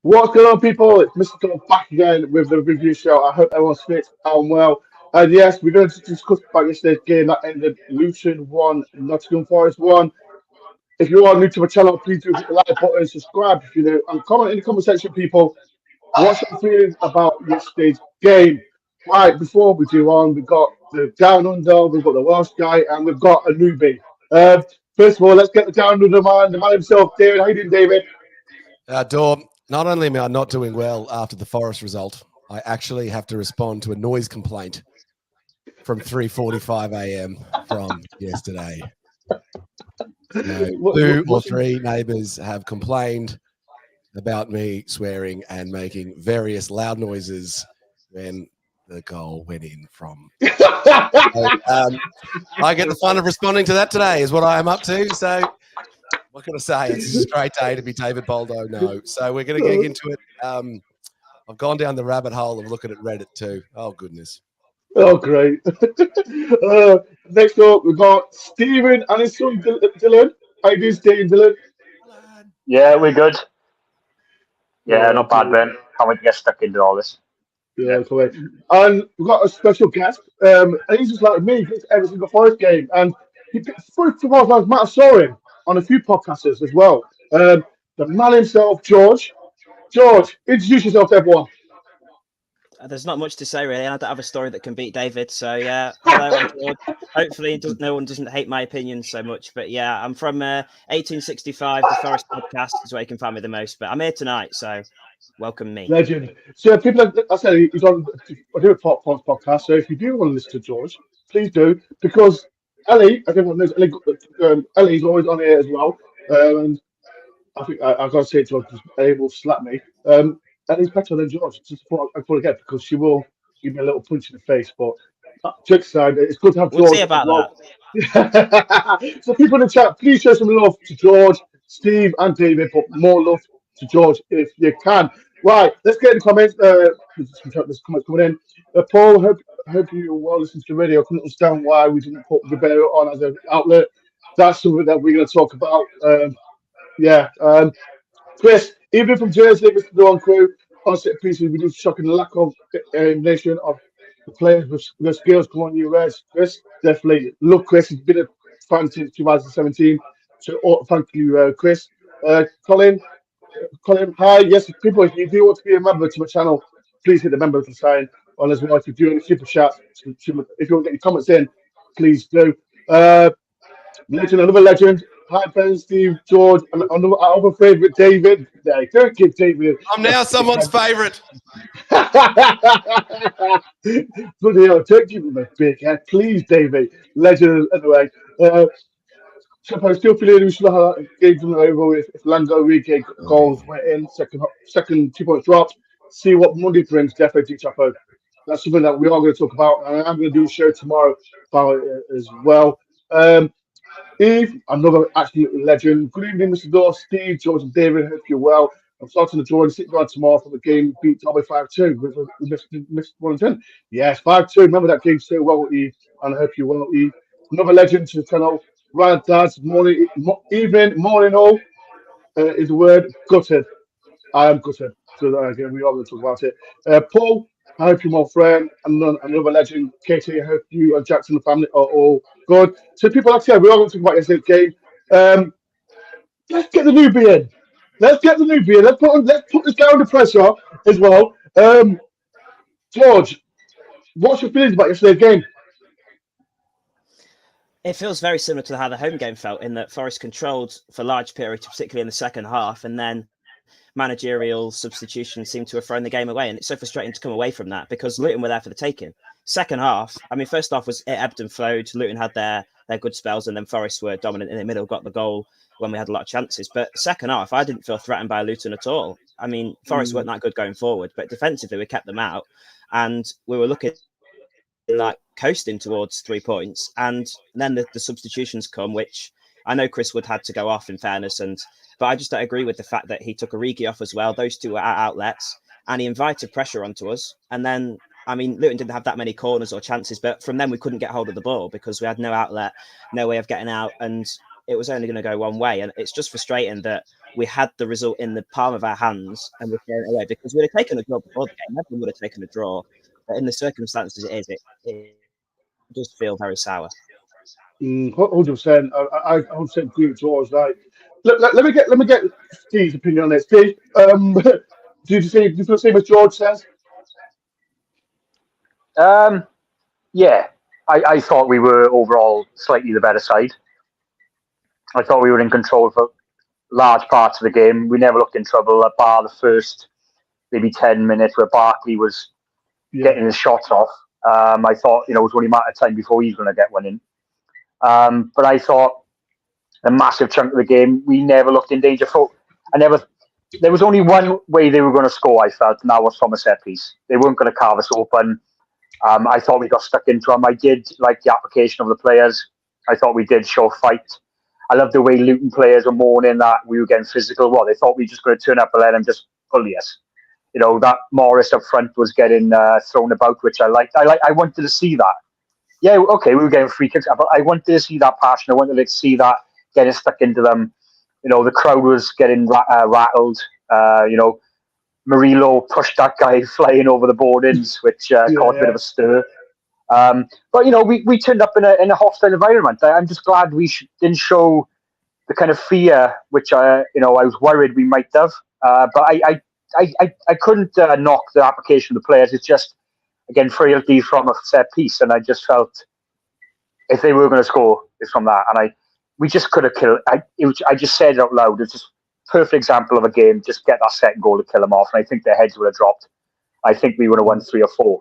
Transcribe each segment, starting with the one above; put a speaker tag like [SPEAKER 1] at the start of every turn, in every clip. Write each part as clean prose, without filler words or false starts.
[SPEAKER 1] What's going on, people? It's Mr. Tom back again with the review show. I hope everyone's fit and well. And yes, we're going to discuss about yesterday's game that ended Luton 1, Nottingham Forest 1. If you are new to my channel, please do hit the like button and subscribe if you know. And comment in the comment section, people. What's your feelings about yesterday's game? Right, before we do on, we've got the Down Under, we've got the Welsh guy, and we've got a newbie. First of all, let's get the Down Under man, the man himself, David. How you doing, David?
[SPEAKER 2] Dor, not only am I not doing well after the Forest result, I actually have to respond to a noise complaint from 3:45 a.m. from yesterday. Two or three neighbours have complained about me swearing and making various loud noises when the goal went in from. I get the fun of responding to that today is what I am up to. So what can I say? It's just a great day to be David Boldo. No. So we're going to get into it. I've gone down the rabbit hole of looking at Reddit too. Oh, goodness.
[SPEAKER 1] Oh, great. Next up, we've got Stephen and his son Dylan. How you doing, Stephen, Dylan?
[SPEAKER 3] Yeah, we're good. Yeah,
[SPEAKER 1] Oh,
[SPEAKER 3] not bad, Ben. Can't wait to get stuck into all this.
[SPEAKER 1] Yeah, correct. And we've got a special guest. And he's just like me, he picks every single Forest game. And he picks first of all, Matt, I saw him on a few podcasts as well. The man himself, George. George, introduce yourself to everyone.
[SPEAKER 4] There's not much to say, really. I don't have a story that can beat David. So, yeah, hello, I'm George. Hopefully, no one doesn't hate my opinion so much. But, yeah, I'm from 1865. The Forest podcast is where you can find me the most. But I'm here tonight, so welcome me.
[SPEAKER 1] Legend. So, people, I said he's on a different podcast. So, if you do want to listen to George, please do. Because Ellie, as everyone knows, Ellie's always on here as well. And I think I've got to say it to her because Ellie will slap me. Ellie's better than George. Just before I forget, because she will give me a little punch in the face. But trick side, it's good to have George.
[SPEAKER 4] We'll see about
[SPEAKER 1] that. So people in the chat, please show some love to George, Steve, and David, but more love to George if you can. Right, let's get in the comments. There's comments coming in. Paul, hope you well listened to the radio. I couldn't understand why we didn't put Ribeiro on as an outlet. That's something that we're going to talk about. Chris, even from Jersey, Mr. Dawn Crew, on set pieces, we do shocking lack of nation of the players with the skills come on you, Reds. Chris, definitely. Look, Chris, he's been a fan since 2017. So, thank you, Chris. Colin, hi. Yes, people, if you do want to be a member to my channel, please hit the member sign on as well. If you do any super chat, if you want to get your comments in, please do. Legend, another legend. Hi, Ben, Steve, George, and our other favourite, David. Don't give David.
[SPEAKER 2] I'm now someone's favourite.
[SPEAKER 1] Bloody hell, don't give him a big head. Please, David. Legend, anyway. So still feeling we should have games on the over if Lango Rike goals went in, second 2 point dropped. See what Monday brings, definitely, Chapo. That's something that we are going to talk about, and I'm going to do a show tomorrow about it as well. Eve, another absolute legend. Good evening, Mr. Dawes, Steve, George, and David. Hope you're well. I'm starting to join City Ground tomorrow for the game beat Derby 5-2. We missed 1-10. Yes, 5-2. Remember that game so well, Eve, and I hope you're well, Eve. Another legend to the channel. Ryan Dads, evening, morning all is the word gutted. I am gutted. So again, we are going to talk about it. Paul, I hope you're my friend. And another legend, Katie, I hope you and Jackson and the family are all good. So people, like I said, we are going to talk about yesterday's game. Let's get the newbie in. Let's get the newbie in. Let's put this guy under pressure as well. George, what's your feelings about yesterday's game?
[SPEAKER 4] It feels very similar to how the home game felt, in that Forest controlled for large periods, particularly in the second half, and then managerial substitutions seem to have thrown the game away. And it's so frustrating to come away from that because Luton were there for the taking. Second half, I mean, first half was it ebbed and flowed. Luton had their good spells, and then Forest were dominant in the middle, got the goal when we had a lot of chances. But second half, I didn't feel threatened by Luton at all. I mean, Forest weren't that good going forward, but defensively we kept them out, and we were looking like coasting towards 3 points. And then the substitutions come, which I know Chris Wood had to go off, in fairness, but I just don't agree with the fact that he took Origi off as well. Those two were our outlets, and he invited pressure onto us. And then, I mean, Luton didn't have that many corners or chances, but from them we couldn't get hold of the ball because we had no outlet, no way of getting out. And it was only going to go one way. And it's just frustrating that we had the result in the palm of our hands and we're throwing it away, because we'd have taken a draw before the game. Everyone would have taken a draw. But in the circumstances it does feel very sour.
[SPEAKER 1] 100%. I 100% agree with yours. Like, let me get Steve's opinion on this. Steve, do you feel the same as George says?
[SPEAKER 3] Yeah, I thought we were overall slightly the better side. I thought we were in control for large parts of the game. We never looked in trouble, bar the first maybe 10 minutes where Barkley was getting his shots off. I thought, it was only a matter of time before he's going to get one in. But I thought a massive chunk of the game, we never looked in danger. There was only one way they were going to score, I felt, and that was from a set piece. They weren't going to carve us open. I thought we got stuck into them. I did like the application of the players. I thought we did show fight. I love the way Luton players were mourning that we were getting physical. They thought we were just going to turn up and let them just bully us. That Morris up front was getting thrown about, which I liked. I wanted to see that. Yeah, okay, we were getting free kicks, but I wanted to see that passion. I wanted to see that getting stuck into them. The crowd was getting rattled. Murillo pushed that guy flying over the boardings, which caused a bit of a stir. But we turned up in a hostile environment. I'm just glad we didn't show the kind of fear which I was worried we might have. But I couldn't knock the application of the players. It's just, again, frailty from a set piece, and I just felt if they were going to score, it's from that. And we just could have killed. I just said it out loud. It's just a perfect example of a game. Just get that second goal to kill them off, and I think their heads would have dropped. I think we would have won 3 or 4.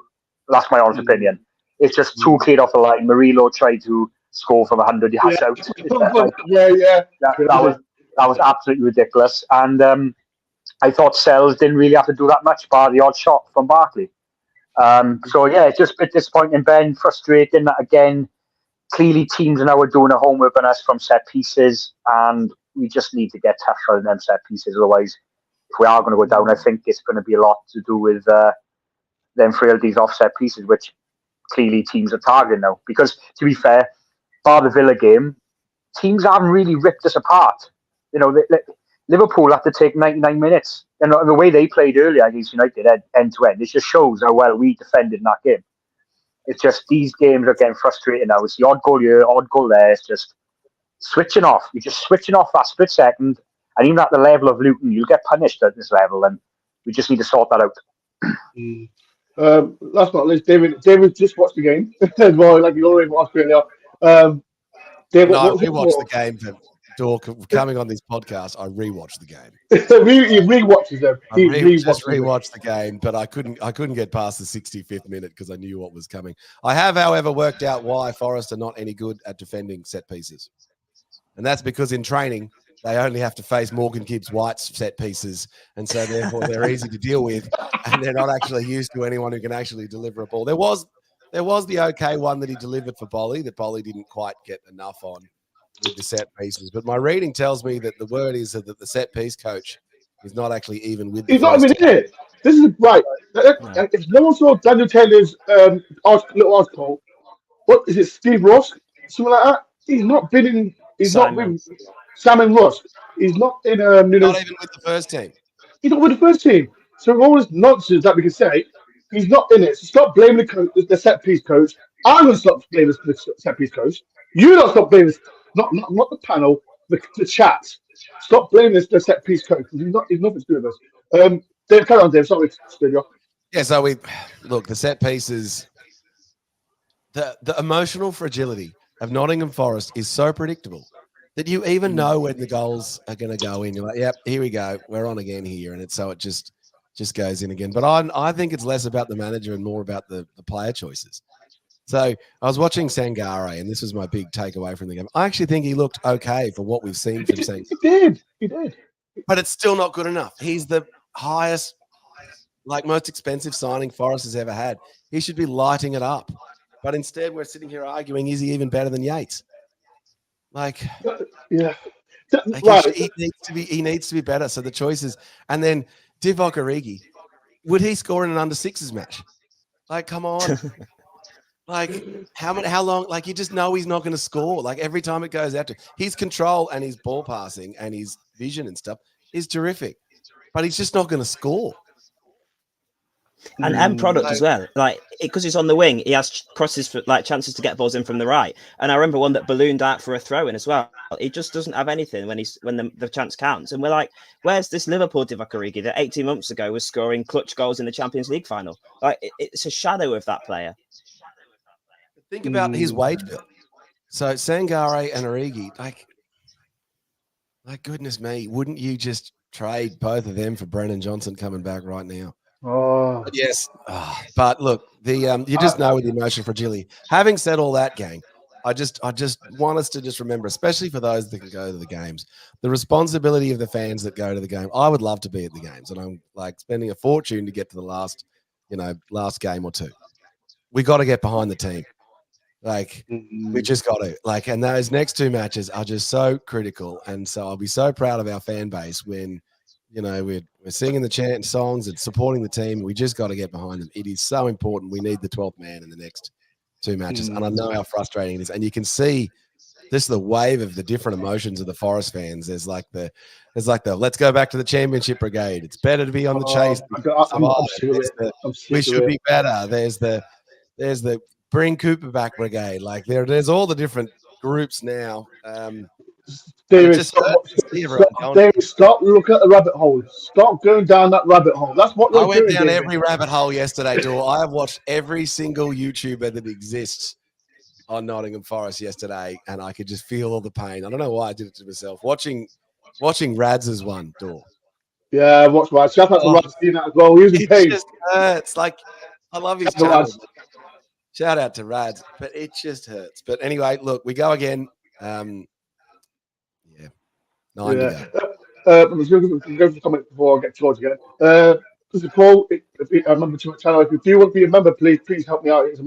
[SPEAKER 3] That's my honest opinion. It's just too clear off the line. Murillo tried to score from 100 yards out. That was absolutely ridiculous. And I thought Sells didn't really have to do that much, bar the odd shot from Barkley. It's just a bit disappointing, Ben. Frustrating that, again, clearly teams now are doing a homework on us from set pieces, and we just need to get tougher on them set pieces. Otherwise, if we are going to go down, I think it's going to be a lot to do with them frailties off set pieces, which clearly teams are targeting now. Because, to be fair, bar the Villa game, teams haven't really ripped us apart. Liverpool have to take 99 minutes. And the way they played earlier against United end to end, it just shows how well we defended in that game. It's just these games are getting frustrating now. It's the odd goal here, odd goal there. It's just switching off. You're just switching off that split second. And even at the level of Luton, you'll get punished at this level. And we just need to sort that out.
[SPEAKER 1] Last but not least, David just watched the game as well, like you already watched earlier. David,
[SPEAKER 2] I rewatched the game for Dork. Coming on this podcast, I rewatched the game.
[SPEAKER 1] He rewatches them.
[SPEAKER 2] I rewatched the game, but I couldn't get past the 65th minute because I knew what was coming. I have, however, worked out why Forest are not any good at defending set pieces, and that's because in training they only have to face Morgan Gibbs-White's set pieces, and so therefore they're easy to deal with, and they're not actually used to anyone who can actually deliver a ball. There was the okay one that he delivered for Bolly that Bolly didn't quite get enough on with the set pieces. But my reading tells me that the word is that the set piece coach is not actually even with the
[SPEAKER 1] He's not even in it. This is right. If no one saw Daniel Taylor's little article, what is it, Steve Ross? Something like that? He's not been in. He's not been. Simon Ross. He's not in.
[SPEAKER 2] Not even with the first team.
[SPEAKER 1] He's not with the first team. So all this nonsense that we can say, he's not in it. So stop blaming the set piece coach. I'm going to stop blaming the set piece coach. You don't stop blaming not the panel, the chat. Stop blaming the set piece coach. He's nothing to do with us. Dave, carry on, Dave. Sorry, studio.
[SPEAKER 2] Yeah. So the set pieces. The emotional fragility of Nottingham Forest is so predictable that you even know when the goals are going to go in. You're like, yep, here we go. We're on again here. And it just goes in again. But I think it's less about the manager and more about the player choices. So I was watching Sangare, and this was my big takeaway from the game. I actually think he looked okay for what we've seen from Sangare.
[SPEAKER 1] He did.
[SPEAKER 2] But it's still not good enough. He's the highest, most expensive signing Forest has ever had. He should be lighting it up. But instead, we're sitting here arguing, is he even better than Yates?
[SPEAKER 1] Yeah.
[SPEAKER 2] He needs to be better. So the choices, and then Divock Origi, would he score in an under sixes match? Come on. Like how long? Like you just know he's not going to score. Like every time it goes out to his control and his ball passing and his vision and stuff is terrific, but he's just not going to score.
[SPEAKER 4] And end product as well, like because he's on the wing, he has crosses for like chances to get balls in from the right. And I remember one that ballooned out for a throw in as well. He just doesn't have anything when the chance counts. And we're like, where's this Liverpool Divock Origi that 18 months ago was scoring clutch goals in the Champions League final? Like it's a shadow of that player.
[SPEAKER 2] Think about his wage bill. So Sangare and Origi, like goodness me, wouldn't you just trade both of them for Brennan Johnson coming back right now?
[SPEAKER 1] Oh,
[SPEAKER 2] But yes, but look, you just know with the emotional fragility. Having said all that, gang, I just want us to just remember, especially for those that can go to the games, the responsibility of the fans that go to the game. I would love to be at the games, and I'm like spending a fortune to get to the last game or two. We got to get behind the team. Like we just got to and those next two matches are just so critical. And so I'll be so proud of our fan base when, we're singing the chant songs and supporting the team. We just got to get behind them. It is so important. We need the 12th man in the next two matches. And I know how frustrating it is. And you can see this is the wave of the different emotions of the Forest fans. There's like the let's go back to the championship brigade. It's better to be on the chase. We should be better. There's the bring Cooper back brigade. Like there's all the different groups now.
[SPEAKER 1] David, stop looking at the rabbit hole. Stop going down that rabbit hole. That's what
[SPEAKER 2] I went down every rabbit hole yesterday, Dor. I have watched every single YouTuber that exists on Nottingham Forest yesterday, and I could just feel all the pain. I don't know why I did it to myself. Watching Rads' one, Dor.
[SPEAKER 1] Yeah, watch Rads. Shout out to Rads seeing that as well. He was in pain.
[SPEAKER 2] It just hurts. Like I love his channel. Shout out to Rads, but it just hurts. But anyway, look, we go again. 9 to
[SPEAKER 1] go. I'm just going to go for a comment before I get George again. This is Paul. I remember to my channel. If you do want to be a member, please help me out. It's a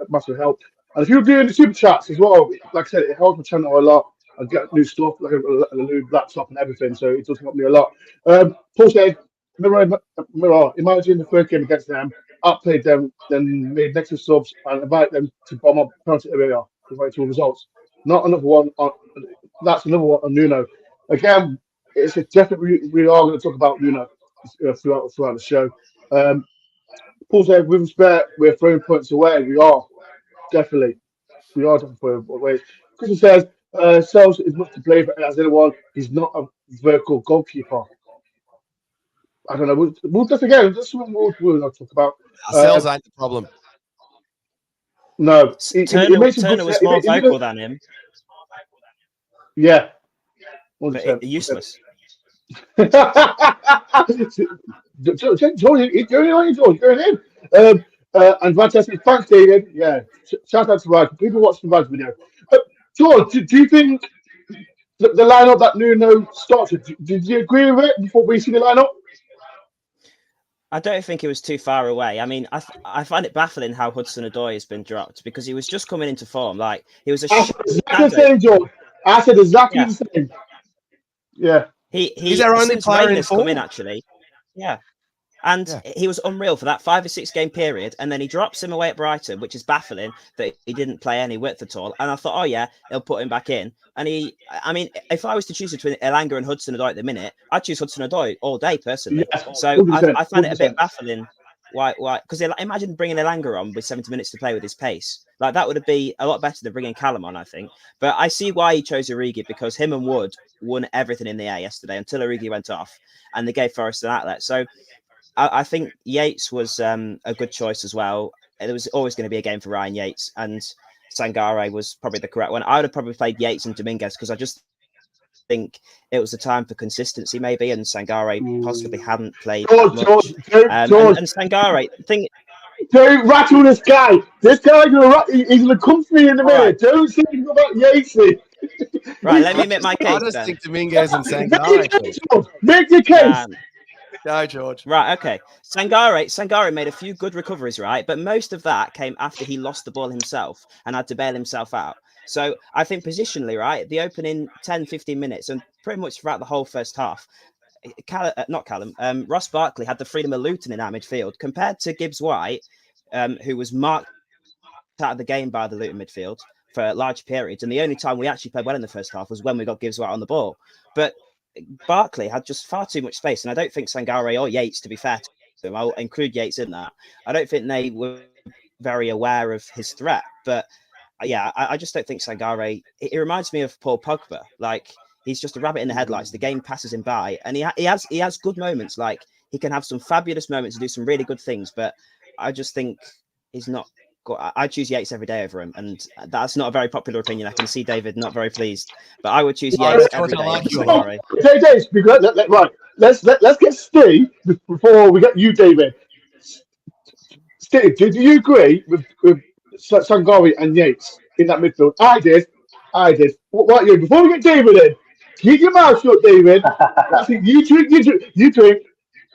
[SPEAKER 1] massive help. And if you're doing the super chats as well, like I said, it helps my channel a lot. I get new stuff, like a new laptop and everything, so it does help me a lot. Paul said, imagine the first game against them, outplayed them, then made negative subs and invite them to bomb up penalty area, provide two results. Not another one on. That's another one on Nuno. Again, it's a definitely we are going to talk about Nuno throughout the show. Paul said, with respect, we're throwing points away. We are definitely throwing away. Christian says, Sells is much to blame as anyone. He's not a vertical goalkeeper. I don't know. We'll just again. This is what we'll not talk about.
[SPEAKER 2] Sells ain't the problem.
[SPEAKER 1] No,
[SPEAKER 4] Turner was more vocal than him.
[SPEAKER 1] Yeah,
[SPEAKER 4] useless.
[SPEAKER 1] George, going in. And Raj says, thanks, David. Yeah, shout out to Raj. People watch the Raj video. George, do you think the lineup that Nuno started? Did you agree with it before we see the lineup?
[SPEAKER 4] I don't think it was too far away. I mean, I find it baffling how Hudson-Odoi has been dropped because he was just coming into form. Like he was
[SPEAKER 1] exactly the same, George. I said exactly the same. Yeah.
[SPEAKER 2] He's our only player in form.
[SPEAKER 4] Come in, actually. Yeah. And he was unreal for that 5 or 6 game period. And then he drops him away at Brighton, which is baffling that he didn't play any width at all. And I thought, oh, yeah, he'll put him back in. And if I was to choose between Elanga and Hudson-Odoi at the minute, I'd choose Hudson-Odoi all day, personally. Yeah, so I find it a bit baffling. Why? Because imagine bringing Elanga on with 70 minutes to play with his pace. Like that would be a lot better than bringing Callum on, I think. But I see why he chose Origi because him and Wood won everything in the air yesterday until Origi went off and they gave Forest an outlet. So I think Yates was a good choice as well. There was always going to be a game for Ryan Yates and Sangare was probably the correct one. I would have probably played Yates and Dominguez because I just think it was a time for consistency maybe and Sangare possibly hadn't played much. And Sangare,
[SPEAKER 1] don't rattle this guy. This guy's he's gonna come for me in a minute. Right. Don't say anything about Yates.
[SPEAKER 4] Right, let me make my case.
[SPEAKER 2] I just think Dominguez and Sangare.
[SPEAKER 1] Make your case.
[SPEAKER 2] Go, George.
[SPEAKER 4] Right, okay. Sangare made a few good recoveries, right? But most of that came after he lost the ball himself and had to bail himself out. So I think positionally, right, the opening 10, 15 minutes and pretty much throughout the whole first half, Ross Barkley had the freedom of Luton in our midfield compared to Gibbs White, who was marked out of the game by the Luton midfield for large periods. And the only time we actually played well in the first half was when we got Gibbs White on the ball. But Barkley had just far too much space. And I don't think Sangare or Yates, to be fair to him, I'll include Yates in that, I don't think they were very aware of his threat. But yeah, I just don't think Sangare, it reminds me of Paul Pogba. Like, he's just a rabbit in the headlights. The game passes him by. And he has good moments. Like, he can have some fabulous moments and do some really good things. But I just think he's not. I choose Yates every day over him, and that's not a very popular opinion. I can see David not very pleased, but I would choose Yates every day.
[SPEAKER 1] Right, let's get Steve before we get you, David. Steve, do you agree with Sangare and Yates in that midfield? I did. What about you? Before we get David in, keep your mouth shut, David. I think you drink.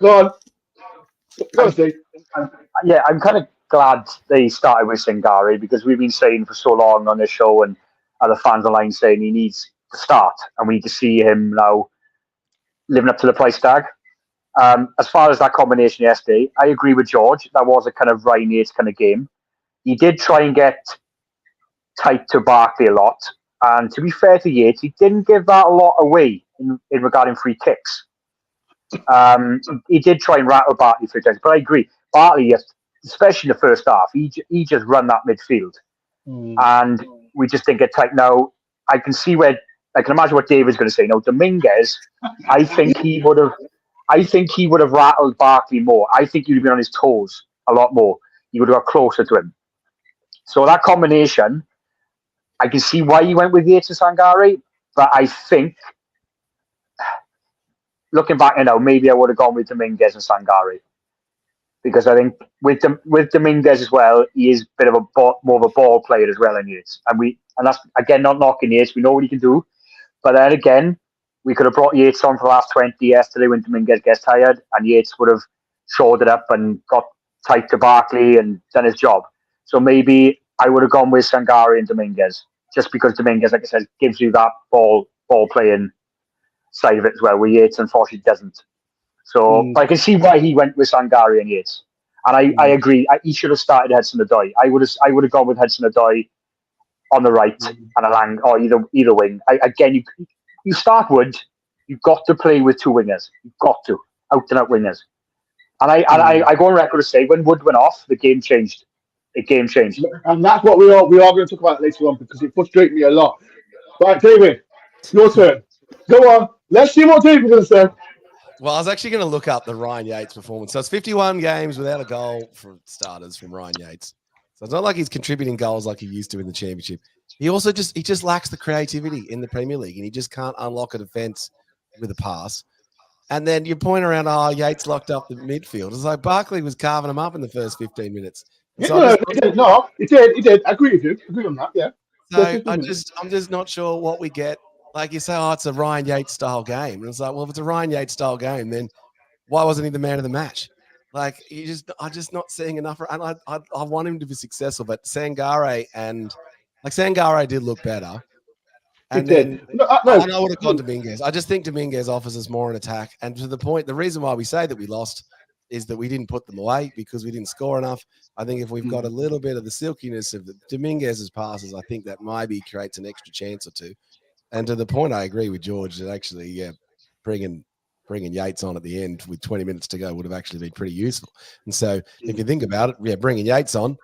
[SPEAKER 1] Go on, Steve.
[SPEAKER 3] Yeah, I'm kind of glad they started with Sangare, because we've been saying for so long on this show, and other fans online saying he needs to start, and we need to see him now living up to the price tag. As far as that combination yesterday, I agree with George. That was a kind of Ryan Yates kind of game. He did try and get tight to Barkley a lot, and to be fair to Yates, he didn't give that a lot away in regarding free kicks. He did try and rattle Barkley 3 times, but I agree. Barkley, especially in the first half, he just run that midfield, and we just didn't get tight. Now I can see where I can imagine what David's going to say. Now Dominguez, I think he would have rattled Barkley more. I think he would have been on his toes a lot more. He would have got closer to him. So that combination, I can see why he went with Yates and Sangare, but I think, looking back, maybe I would have gone with Dominguez and Sangare. Because I think with Dominguez as well, he is a bit of more of a ball player as well in Yates. And that's, again, not knocking Yates. We know what he can do. But then again, we could have brought Yates on for the last 20 yesterday when Dominguez gets tired, and Yates would have shored it up and got tight to Barkley and done his job. So maybe I would have gone with Sangare and Dominguez, just because Dominguez, like I said, gives you that ball playing side of it as well, where Yates unfortunately doesn't. So I can see why he went with Sangare and Yates, and I agree. He should have started Hudson-Odoi. I would have gone with Hudson-Odoi on the right and Alang, or either wing. You start Wood. You've got to play with 2 wingers. You've got to out and out wingers. And I go on record to say when Wood went off, the game changed. The game changed,
[SPEAKER 1] and that's what we are going to talk about later on, because it frustrates me a lot. Right, David, your turn. Go on. Let's see what David's going to say.
[SPEAKER 2] Well, I was actually going to look up the Ryan Yates performance. So it's 51 games without a goal for starters from Ryan Yates. So it's not like he's contributing goals like he used to in the Championship. He just lacks the creativity in the Premier League, and he just can't unlock a defence with a pass. And then you point around, Yates locked up the midfield. It's like Barkley was carving him up in the first 15 minutes.
[SPEAKER 1] So he did. I agree with you. Agree on that, yeah.
[SPEAKER 2] So I'm just not sure what we get. Like you say, it's a Ryan Yates style game. And it's like, well, if it's a Ryan Yates style game, then why wasn't he the man of the match? Like, I'm just not seeing enough. And I want him to be successful, but Sangare did look better. And then I would have gone Dominguez. I just think Dominguez offers us more an attack. And to the point, the reason why we say that we lost is that we didn't put them away because we didn't score enough. I think if we've got a little bit of the silkiness of the Dominguez's passes, I think that maybe creates an extra chance or two. And to the point, I agree with George that actually, bringing Yates on at the end with 20 minutes to go would have actually been pretty useful. And so if you think about it, bringing Yates on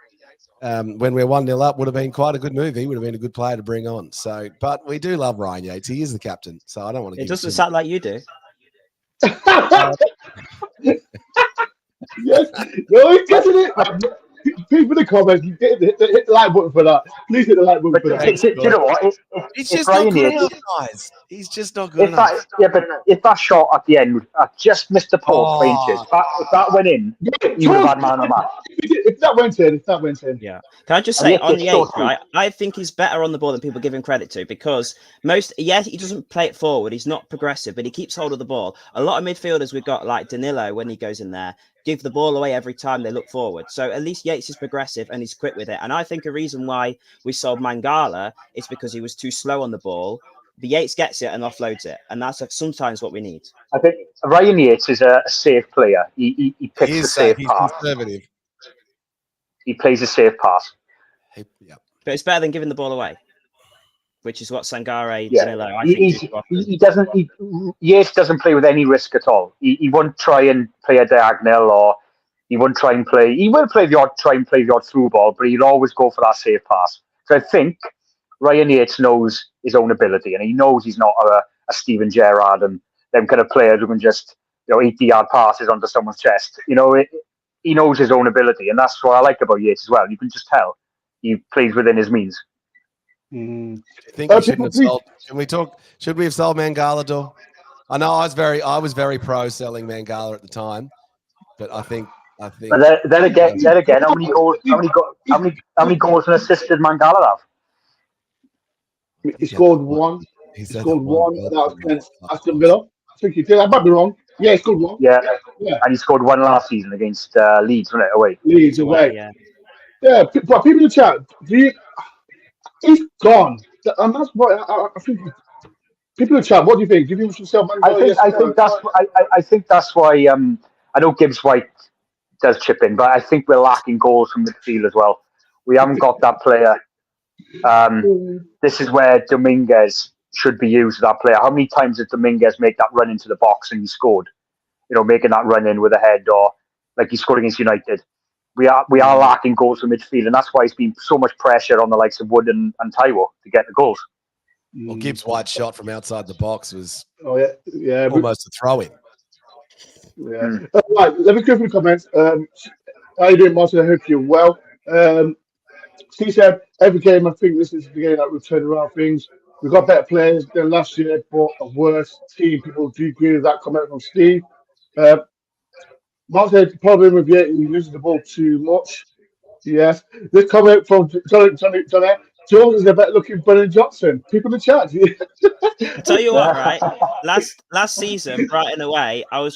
[SPEAKER 2] when we're 1-0 up would have been quite a good move. He would have been a good player to bring on. So, but we do love Ryan Yates. He is the captain. So I don't want to.
[SPEAKER 4] It doesn't sound like you do.
[SPEAKER 1] Yes, no, he's getting it. People in the comments, hit the like button for that. Please hit the like button for that.
[SPEAKER 3] Do you know what?
[SPEAKER 2] He's just not good enough, guys. He's just not good enough.
[SPEAKER 3] But if that shot at the end just missed the post by inches, if that went in, he would have had man on the match.
[SPEAKER 1] If that went in.
[SPEAKER 4] Yeah. Can I just say, on Yates, right, I think he's better on the ball than people give him credit to, because he doesn't play it forward. He's not progressive, but he keeps hold of the ball. A lot of midfielders we've got, like Danilo, when he goes in there, give the ball away every time they look forward. So at least Yates is progressive and he's quick with it. And I think a reason why we sold Mangala is because he was too slow on the ball. But Yates gets it and offloads it. And that's sometimes what we need.
[SPEAKER 3] I think Ryan Yates is a safe player. He picks a safe pass.
[SPEAKER 2] Conservative.
[SPEAKER 3] He plays a safe pass.
[SPEAKER 2] Yeah.
[SPEAKER 4] But it's better than giving the ball away, which is what Sangare
[SPEAKER 3] Yeah,
[SPEAKER 4] I think
[SPEAKER 3] he doesn't. Yates doesn't play with any risk at all. He won't try and play a diagonal, or he won't try and play. He will play try and play the odd through ball, but he'll always go for that safe pass. So I think Ryan Yates knows his own ability, and he knows he's not a Steven Gerrard and them kind of players who can just 80-yard passes onto someone's chest. He knows his own ability, and that's what I like about Yates as well. You can just tell he plays within his means.
[SPEAKER 1] Mm.
[SPEAKER 2] I think we shouldn't have sold. Can we talk? Should we have sold Mangala? Dor? I know I was very pro selling Mangala at the time, but I think.
[SPEAKER 3] But then again, how many goals and assists did Mangala have?
[SPEAKER 1] He scored one. He scored one. That was against Aston Villa. I think he did. I might be wrong. Yeah, he scored one.
[SPEAKER 3] Yeah. And he scored one last season against Leeds, wasn't it? Away.
[SPEAKER 1] Leeds away.
[SPEAKER 3] Yeah.
[SPEAKER 1] But people in the chat, he's gone, and that's what I think. People in the chat, what do you think? Do you think we should sell Mangala?
[SPEAKER 3] I think that's why. I know Gibbs White does chip in, but I think we're lacking goals from midfield as well. We haven't got that player. This is where Dominguez should be used as that player. How many times did Dominguez make that run into the box and he scored? Making that run in with a head, or like he scored against United. We are lacking goals from midfield, and that's why it's been so much pressure on the likes of Wood and Taiwo to get the goals.
[SPEAKER 2] Well, Gibbs White's shot from outside the box was
[SPEAKER 1] almost
[SPEAKER 2] a throw-in.
[SPEAKER 1] Yeah. Right, let me go through the comments. How you doing, Martin? I hope you're well. Steve said, every game, I think this is the game that we've turned around things. We've got better players than last year, but a worse team. People do agree with that comment from Steve. Mark said, the problem with you, he uses the ball too much. Yes. This comment from Johnny Jones is a better looking Brennan Johnson. People in the chat.
[SPEAKER 4] I tell you what, right? Last season, Brighton away, I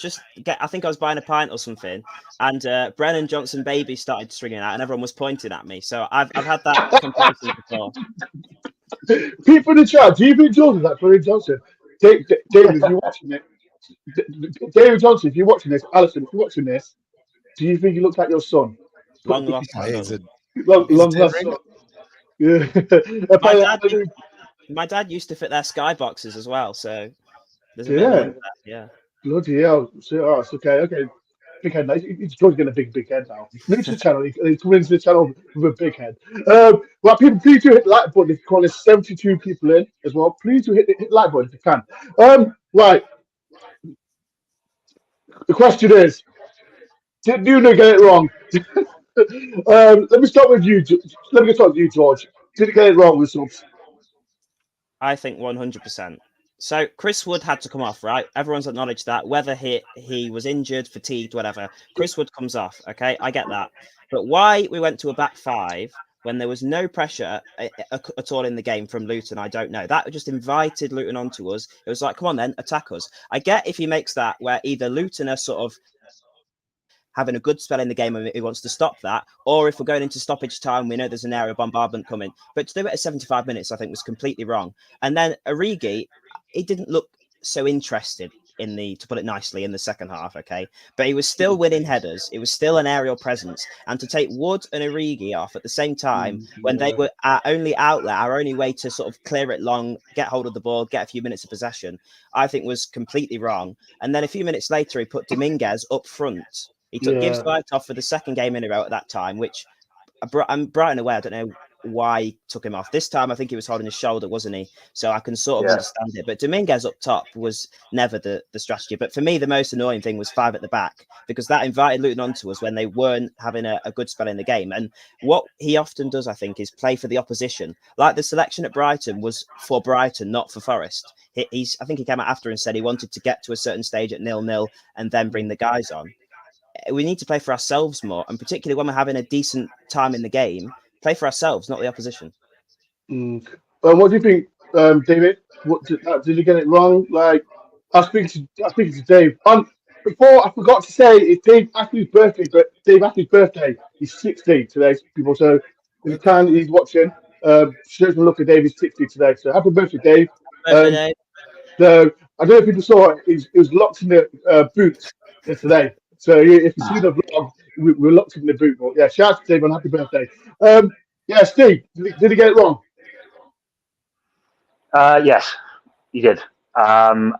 [SPEAKER 4] think I was buying a pint or something, and Brennan Johnson baby started stringing out, and everyone was pointing at me. So I've had that comparison before.
[SPEAKER 1] People in the chat, do you think Jones is like Brennan Johnson? David, if you're watching it, David Johnson, if you're watching this, Alison, if you're watching this, do you think he looks like your son?
[SPEAKER 4] Long lost
[SPEAKER 1] son.
[SPEAKER 4] Yeah. My dad used to fit their sky boxes as well, so there's a bit of that, yeah.
[SPEAKER 1] Bloody hell. So, it's okay. Big head. He's probably getting a big head now. New to the channel. He's coming into the channel with a big head. Well, people, please do hit the like button if you call us 72 people in as well. Please do hit the like button if you can. Right. The question is, did Nuno get it wrong? Let me start with you. Let me start with you, George. Did he get it wrong with subs?
[SPEAKER 4] I think 100%. So Chris Wood had to come off, right? Everyone's acknowledged that. Whether he was injured, fatigued, whatever, Chris Wood comes off. Okay, I get that. But why we went to a back five when there was no pressure at all in the game from Luton, I don't know. That just invited Luton onto us. It was like, come on then, attack us. I get if he makes that where either Luton are sort of having a good spell in the game and he wants to stop that, or if we're going into stoppage time, we know there's an area bombardment coming. But to do it at 75 minutes, I think was completely wrong. And then Origi, he didn't look so interested to put it nicely, in the second half, okay? But he was still winning headers. It was still an aerial presence. And to take Wood and Origi off at the same time, when they were our only outlet, our only way to sort of clear it long, get hold of the ball, get a few minutes of possession, I think was completely wrong. And then a few minutes later, he put Dominguez up front. He took Gibbs White off for the second game in a row at that time, which I'm Brighton aware. I don't know why he took him off. This time, I think he was holding his shoulder, wasn't he? So I can sort of understand it. But Dominguez up top was never the strategy. But for me, the most annoying thing was 5 at the back, because that invited Luton onto us when they weren't having a good spell in the game. And what he often does, I think, is play for the opposition. Like the selection at Brighton was for Brighton, not for Forest. I think he came out after and said he wanted to get to a certain stage at 0-0 and then bring the guys on. We need to play for ourselves more, and particularly when we're having a decent time in the game, play for ourselves, not the opposition.
[SPEAKER 1] What do you think, David? Did he get it wrong? Like, I was speaking to Dave. Before, I forgot to say it's Dave Ashley's birthday, but Dave Ashley's birthday is 60 today, people. So if he's watching, show him a look at Dave. He's 60 today. So happy birthday, Dave.
[SPEAKER 4] Birthday, Dave.
[SPEAKER 1] So I don't know if people saw it. It was locked in the boot today. So if you see the vlog, we're locked in the boot. But yeah, shout out to Dave on happy birthday. Yeah, Steve, did he get it wrong?
[SPEAKER 3] Yes, he did. I've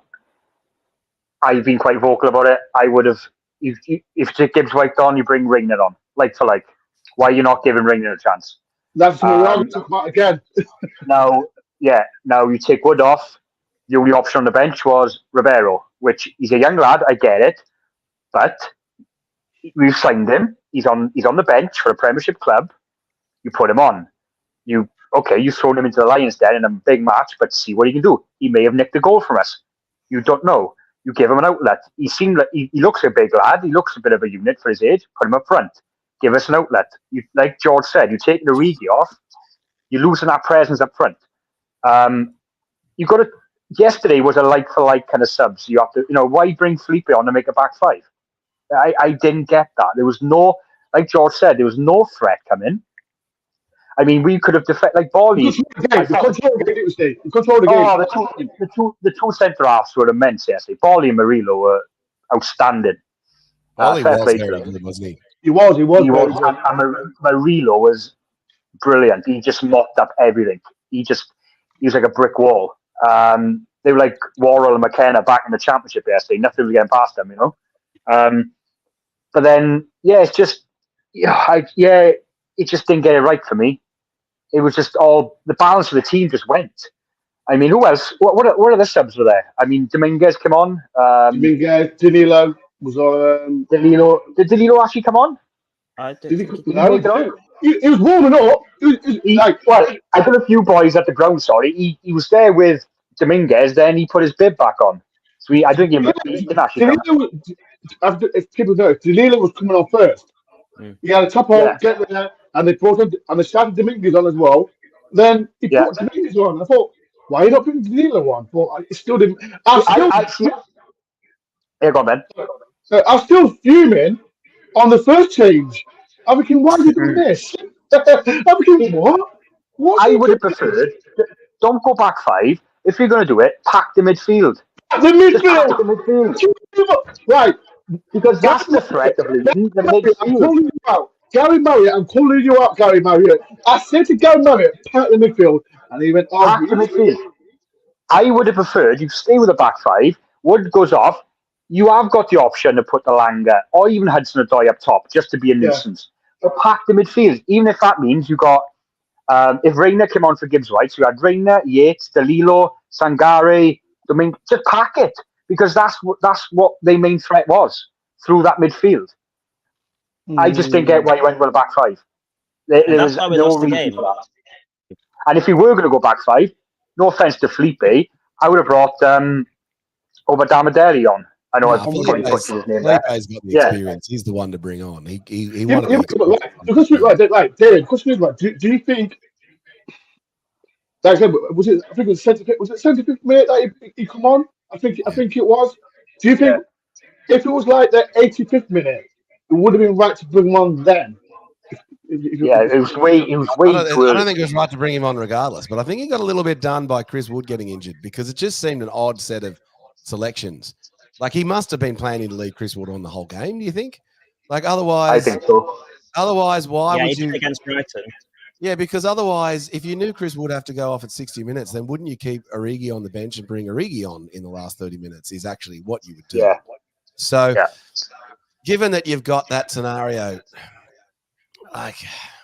[SPEAKER 3] been quite vocal about it. I would have, if Gibbs White on, you bring Rayner on, like for like. Why are you not giving Rayner a chance?
[SPEAKER 1] That's something we're going to talk about again.
[SPEAKER 3] Now you take Wood off. The only option on the bench was Ribeiro, which he's a young lad. I get it, but we've signed him. He's on the bench for a Premiership club. You put him on. You thrown him into the Lions Den in a big match, but see what he can do. He may have nicked a goal from us. You don't know. You give him an outlet. He seemed like he looks a big lad. He looks a bit of a unit for his age. Put him up front. Give us an outlet. Like George said, you take the Origi off. You're losing that presence up front. You got to. Yesterday was a like for like kind of subs. You have to, why bring Felipe on to make a back five? I didn't get that. There was no, like George said, there was no threat coming. I mean, we could have defended like Bally.
[SPEAKER 1] The control
[SPEAKER 3] the two centre halves were immense yesterday. Bally and Murillo were outstanding.
[SPEAKER 2] Bally was very good, wasn't he?
[SPEAKER 1] He was.
[SPEAKER 3] And Murillo was brilliant. He just mopped up everything. He was like a brick wall. They were like Worrell and McKenna back in the Championship yesterday. Nothing was getting past them, But then, it just didn't get it right for me. It was just all the balance of the team just went. I mean, who else? What other subs were there? I mean, Dominguez came on.
[SPEAKER 1] Dominguez, Danilo was on.
[SPEAKER 3] Danilo. Did Danilo actually come on?
[SPEAKER 1] Did he was warming up.
[SPEAKER 3] I got a few boys at the ground. Sorry, he was there with Dominguez. Then he put his bib back on. So I don't give him. He didn't actually.
[SPEAKER 1] If people know, Danilo was coming on first. He had a top on, get there, and they brought him, and they started Dominguez on as well. Then he put Dominguez on. I thought, why are you not putting Danilo on? But I still didn't.
[SPEAKER 3] Here, go on, Ben.
[SPEAKER 1] I was still fuming on the first change. I'm thinking, why are you doing this? I'm thinking, what?
[SPEAKER 3] I would have preferred, don't go back five. If you're going to do it, pack the midfield.
[SPEAKER 1] The midfield! Right.
[SPEAKER 3] Because that's the threat of Luton, the midfield.
[SPEAKER 1] Gary Marriott, I'm calling you out, Gary Marriott. I said to Gary Marriott, pack the midfield. And he went,
[SPEAKER 3] pack the midfield. I would have preferred you stay with the back five. Wood goes off. You have got the option to put the Langer or even Hudson-Odoi up top just to be a nuisance. But pack the midfield, even if that means you got, if Rayner came on for Gibbs White, so you had Rayner, Yates, Dalilo, Sangare, just pack it because that's what their main threat was through that midfield. I just didn't get why you went with a back five. There was no reason for that. And if you were going to go back five, no offense to Felipe, I would have brought Obadamadeli on. I know I've probably butchered his name there.
[SPEAKER 2] Felipe's got the experience. He's the one to bring on. He
[SPEAKER 1] right, David, do you think? Like I said, was it 75th minute that he come on? I think it was. Do you think if it was like the 85th minute, it would have been right to bring him on then?
[SPEAKER 3] It was way too early.
[SPEAKER 2] I don't think it was right to bring him on regardless, but I think he got a little bit done by Chris Wood getting injured because it just seemed an odd set of selections. Like he must have been planning to leave Chris Wood on the whole game. Do you think? Like otherwise,
[SPEAKER 3] I think so.
[SPEAKER 2] Otherwise, why would you
[SPEAKER 4] against Brighton?
[SPEAKER 2] Yeah, because otherwise, if you knew Chris would have to go off at 60 minutes, then wouldn't you keep Origi on the bench and bring Origi on in the last 30 minutes? Is actually what you would do.
[SPEAKER 3] Yeah.
[SPEAKER 2] So, given that you've got that scenario, like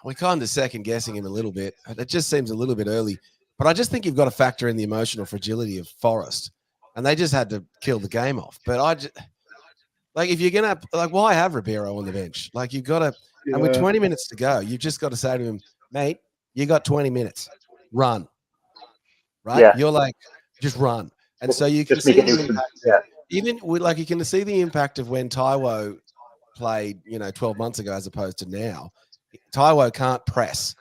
[SPEAKER 2] we're kind of second guessing him a little bit. It just seems a little bit early, but I just think you've got to factor in the emotional fragility of Forest. And they just had to kill the game off. But if you're going to, why have Ribeiro on the bench? Like, you've got to, and with 20 minutes to go, you've just got to say to him, mate, you got 20 minutes. Run. Right?
[SPEAKER 3] Yeah.
[SPEAKER 2] You're like, just run. And so you can see the impact. Even with, you can see the impact of when Taiwo played, 12 months ago as opposed to now. Taiwo can't press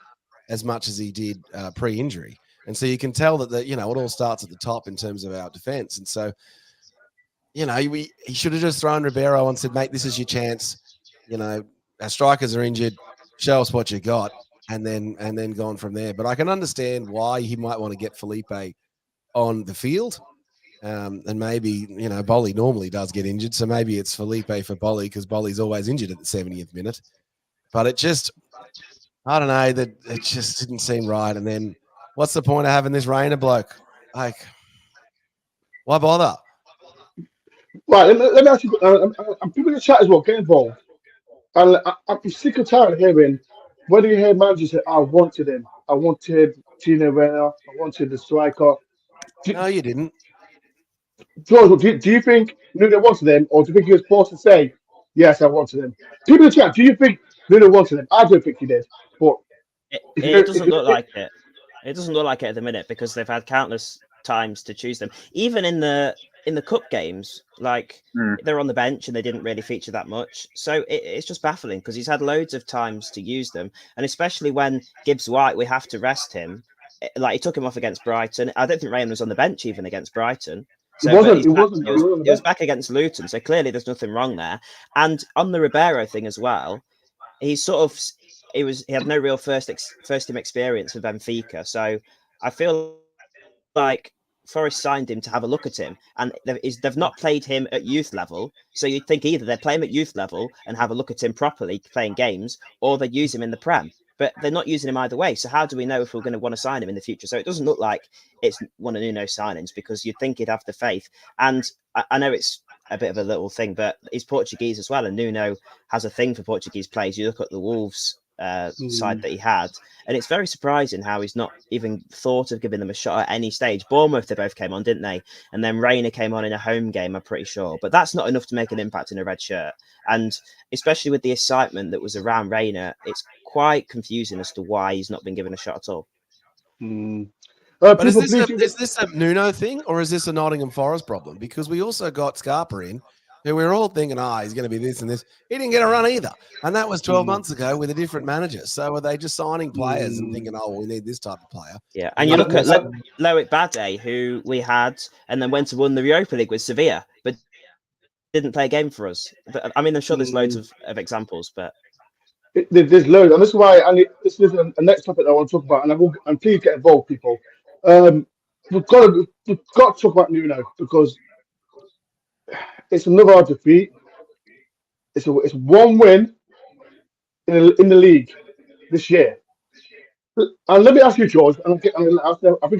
[SPEAKER 2] as much as he did pre-injury. And so you can tell that it all starts at the top in terms of our defense. And so, he should have just thrown Ribeiro on and said, mate, this is your chance. Our strikers are injured. Show us what you got. And then gone from there. But I can understand why he might want to get Felipe on the field. And maybe, Bolly normally does get injured. So maybe it's Felipe for Bolly because Bolly's always injured at the 70th minute. But it just, I don't know, that it just didn't seem right. And then what's the point of having this Rayner bloke? Like, why bother?
[SPEAKER 1] Right, let me ask you. I'm people in the chat as well. Get involved. And I'm sick and tired of hearing whether you hear managers say, "I wanted him. I wanted Tino Werner. I wanted the striker."
[SPEAKER 2] No, you didn't.
[SPEAKER 1] George, do you think Nuno wanted him, or do you think he was forced to say, "Yes, I wanted him"? People in the chat, do you think Nuno wanted him? I don't think he did. But if you
[SPEAKER 4] It
[SPEAKER 1] don't,
[SPEAKER 4] doesn't look like it. It doesn't look like it at the minute because they've had countless times to choose them. Even in the cup games, like they're on the bench and they didn't really feature that much. So it's just baffling because he's had loads of times to use them, and especially when Gibbs White, we have to rest him. Like he took him off against Brighton. I don't think Rayan was on the bench even against Brighton.
[SPEAKER 1] he
[SPEAKER 4] So, but
[SPEAKER 1] wasn't. He wasn't.
[SPEAKER 4] he was back against Luton. So clearly, there's nothing wrong there. And on the Ribeiro thing as well, he had no real first team experience with Benfica. So I feel like Forest signed him to have a look at him, and they've not played him at youth level. So you'd think either they play him at youth level and have a look at him properly playing games, or they use him in the Prem. But they're not using him either way. So how do we know if we're going to want to sign him in the future? So it doesn't look like it's one of Nuno's signings because you'd think he'd have the faith. And I know it's a bit of a little thing, but he's Portuguese as well. And Nuno has a thing for Portuguese players. You look at the Wolves side that he had, and it's very surprising how he's not even thought of giving them a shot at any stage. Bournemouth, they both came on, didn't they? And then Rayner came on in a home game, I'm pretty sure, but that's not enough to make an impact in a red shirt. And especially with the excitement that was around Rayner, it's quite confusing as to why he's not been given a shot at all.
[SPEAKER 2] But is this a Nuno thing, or is this a Nottingham Forest problem? Because we also got Scarpa in, who we're all thinking, he's going to be this and this. He didn't get a run either. And that was 12 months ago with a different manager. So are they just signing players and thinking, we need this type of player?
[SPEAKER 4] Yeah, and you look at Loic Bade, who we had, and then went to win the Europa League with Sevilla, but didn't play a game for us. But, I mean, I'm sure there's loads of examples, but...
[SPEAKER 1] There's loads. And this is why, this is a next topic I want to talk about, and please get involved, people. We've got to talk about Nuno because it's another defeat. It's one win in the league this year. And let me ask you, George, and I think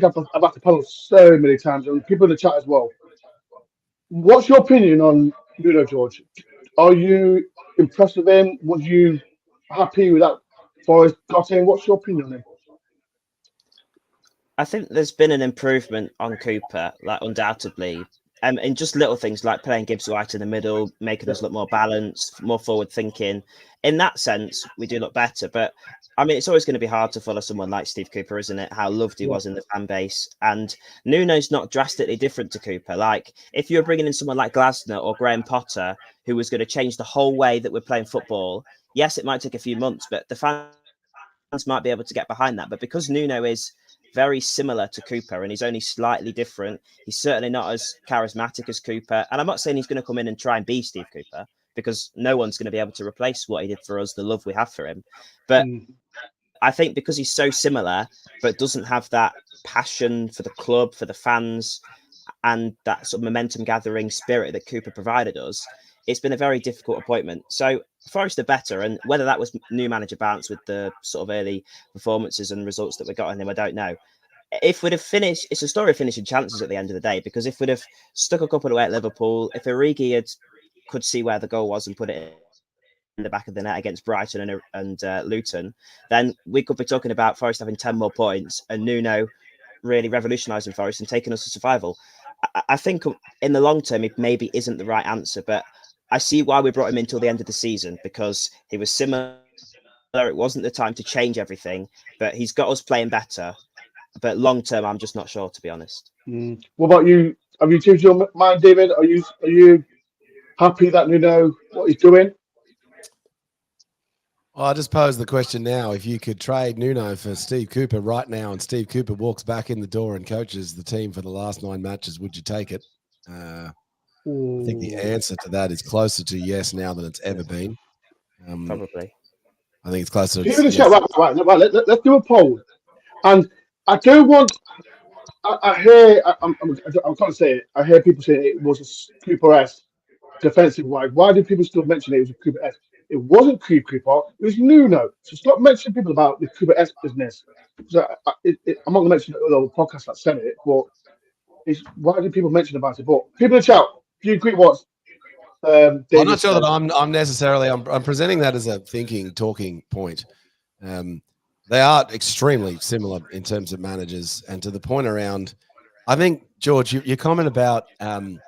[SPEAKER 1] I've asked the panel so many times, and people in the chat as well. What's your opinion on Nuno, George? Are you impressed with him? Was you happy with that Forest got in? What's your opinion on him?
[SPEAKER 4] I think there's been an improvement on Cooper, like undoubtedly. And just little things like playing Gibbs White in the middle, making us look more balanced, more forward thinking. In that sense, we do look better. But I mean, it's always going to be hard to follow someone like Steve Cooper, isn't it? How loved he was in the fan base. And Nuno's not drastically different to Cooper. Like if you're bringing in someone like Glasner or Graham Potter, who was going to change the whole way that we're playing football, yes, it might take a few months, but the fans might be able to get behind that. But because Nuno is very similar to Cooper and he's only slightly different, he's certainly not as charismatic as Cooper. And I'm not saying he's going to come in and try and be Steve Cooper, because no one's going to be able to replace what he did for us, the love we have for him. But I think because he's so similar, but doesn't have that passion for the club, for the fans, and that sort of momentum gathering spirit that Cooper provided us, it's been a very difficult appointment. So Forest are better, and whether that was new manager bounce with the sort of early performances and results that we got on him, I don't know. If we'd have finished, it's a story of finishing chances at the end of the day, because if we'd have stuck a couple away at Liverpool, if Origi could see where the goal was and put it in the back of the net against Brighton and Luton, then we could be talking about Forest having 10 more points and Nuno really revolutionising Forest and taking us to survival. I think in the long term, it maybe isn't the right answer, but I see why we brought him in till the end of the season, because he was similar. It wasn't the time to change everything, but he's got us playing better. But long term, I'm just not sure, to be honest.
[SPEAKER 1] What about you? Have you changed your mind, David? Are you happy that you know what he's doing?
[SPEAKER 2] Well, I just pose the question now. If you could trade Nuno for Steve Cooper right now and Steve Cooper walks back in the door and coaches the team for the last 9 matches, would you take it? I think the answer to that is closer to yes now than it's ever been.
[SPEAKER 4] Probably.
[SPEAKER 2] I think it's closer to
[SPEAKER 1] yes. Right. Let's do a poll. And I don't want... I hear... I'm trying to say it. I hear people saying it was a Cooper-esque defensive-wise. Why do people still mention it was a Cooper-esque? It wasn't Cooper, it was Nuno. So stop mentioning people about the Cooper-esque business. So I'm not going to mention it on the podcast that said it, but why do people mention about it? But people in the chat, do you agree what
[SPEAKER 2] I'm
[SPEAKER 1] David
[SPEAKER 2] not sure
[SPEAKER 1] said?
[SPEAKER 2] that I'm necessarily. I'm presenting that as a talking point. They are extremely similar in terms of managers, and to the point around, I think George, your comment about the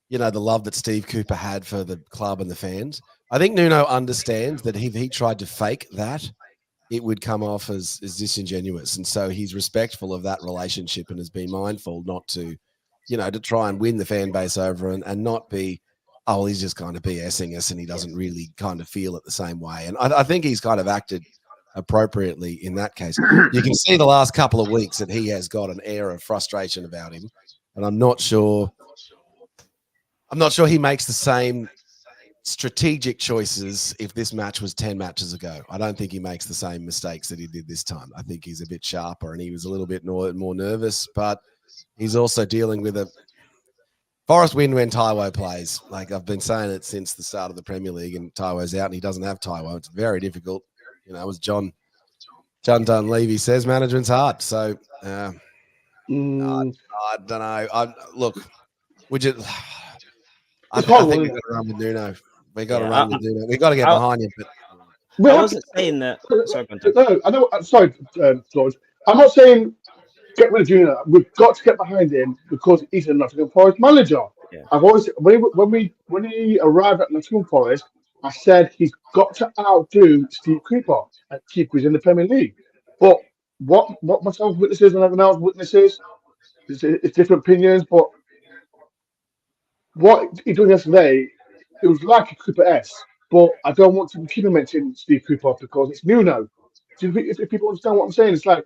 [SPEAKER 2] love that Steve Cooper had for the club and the fans. I think Nuno understands that if he tried to fake that, it would come off as disingenuous, and so he's respectful of that relationship and has been mindful not to, to try and win the fan base over and not be, oh, well, he's just kind of BSing us and he doesn't really kind of feel it the same way. And I think he's kind of acted appropriately in that case. You can see the last couple of weeks that he has got an air of frustration about him, and I'm not sure he makes the same strategic choices if this match was 10 matches ago. I don't think he makes the same mistakes that he did this time. I think he's a bit sharper and he was a little bit more nervous, but he's also dealing with a Forest win when Taiwo plays. Like I've been saying it since the start of the Premier League, and Taiwo's out and he doesn't have Taiwo. It's very difficult. As John Dunleavy says, management's hard. So I don't know. Look, I think we've got to run with Nuno. We've got to run with Nuno. We've got to get behind him.
[SPEAKER 4] But I wasn't saying that. Sorry,
[SPEAKER 1] no, I know. Sorry, George. I'm not saying get rid of Nuno. We've got to get behind him because he's a Nottingham Forest manager.
[SPEAKER 4] Yeah.
[SPEAKER 1] I've always when he arrived at Nottingham Forest, I said he's got to outdo Steve Cooper. And Cooper's in the Premier League. But what myself witnesses and everyone else witnesses, it's different opinions. But what he done yesterday, it was like a Cooper-esque. But I don't want to keep mentioning Steve Cooper because it's Nuno. If people understand what I'm saying, it's like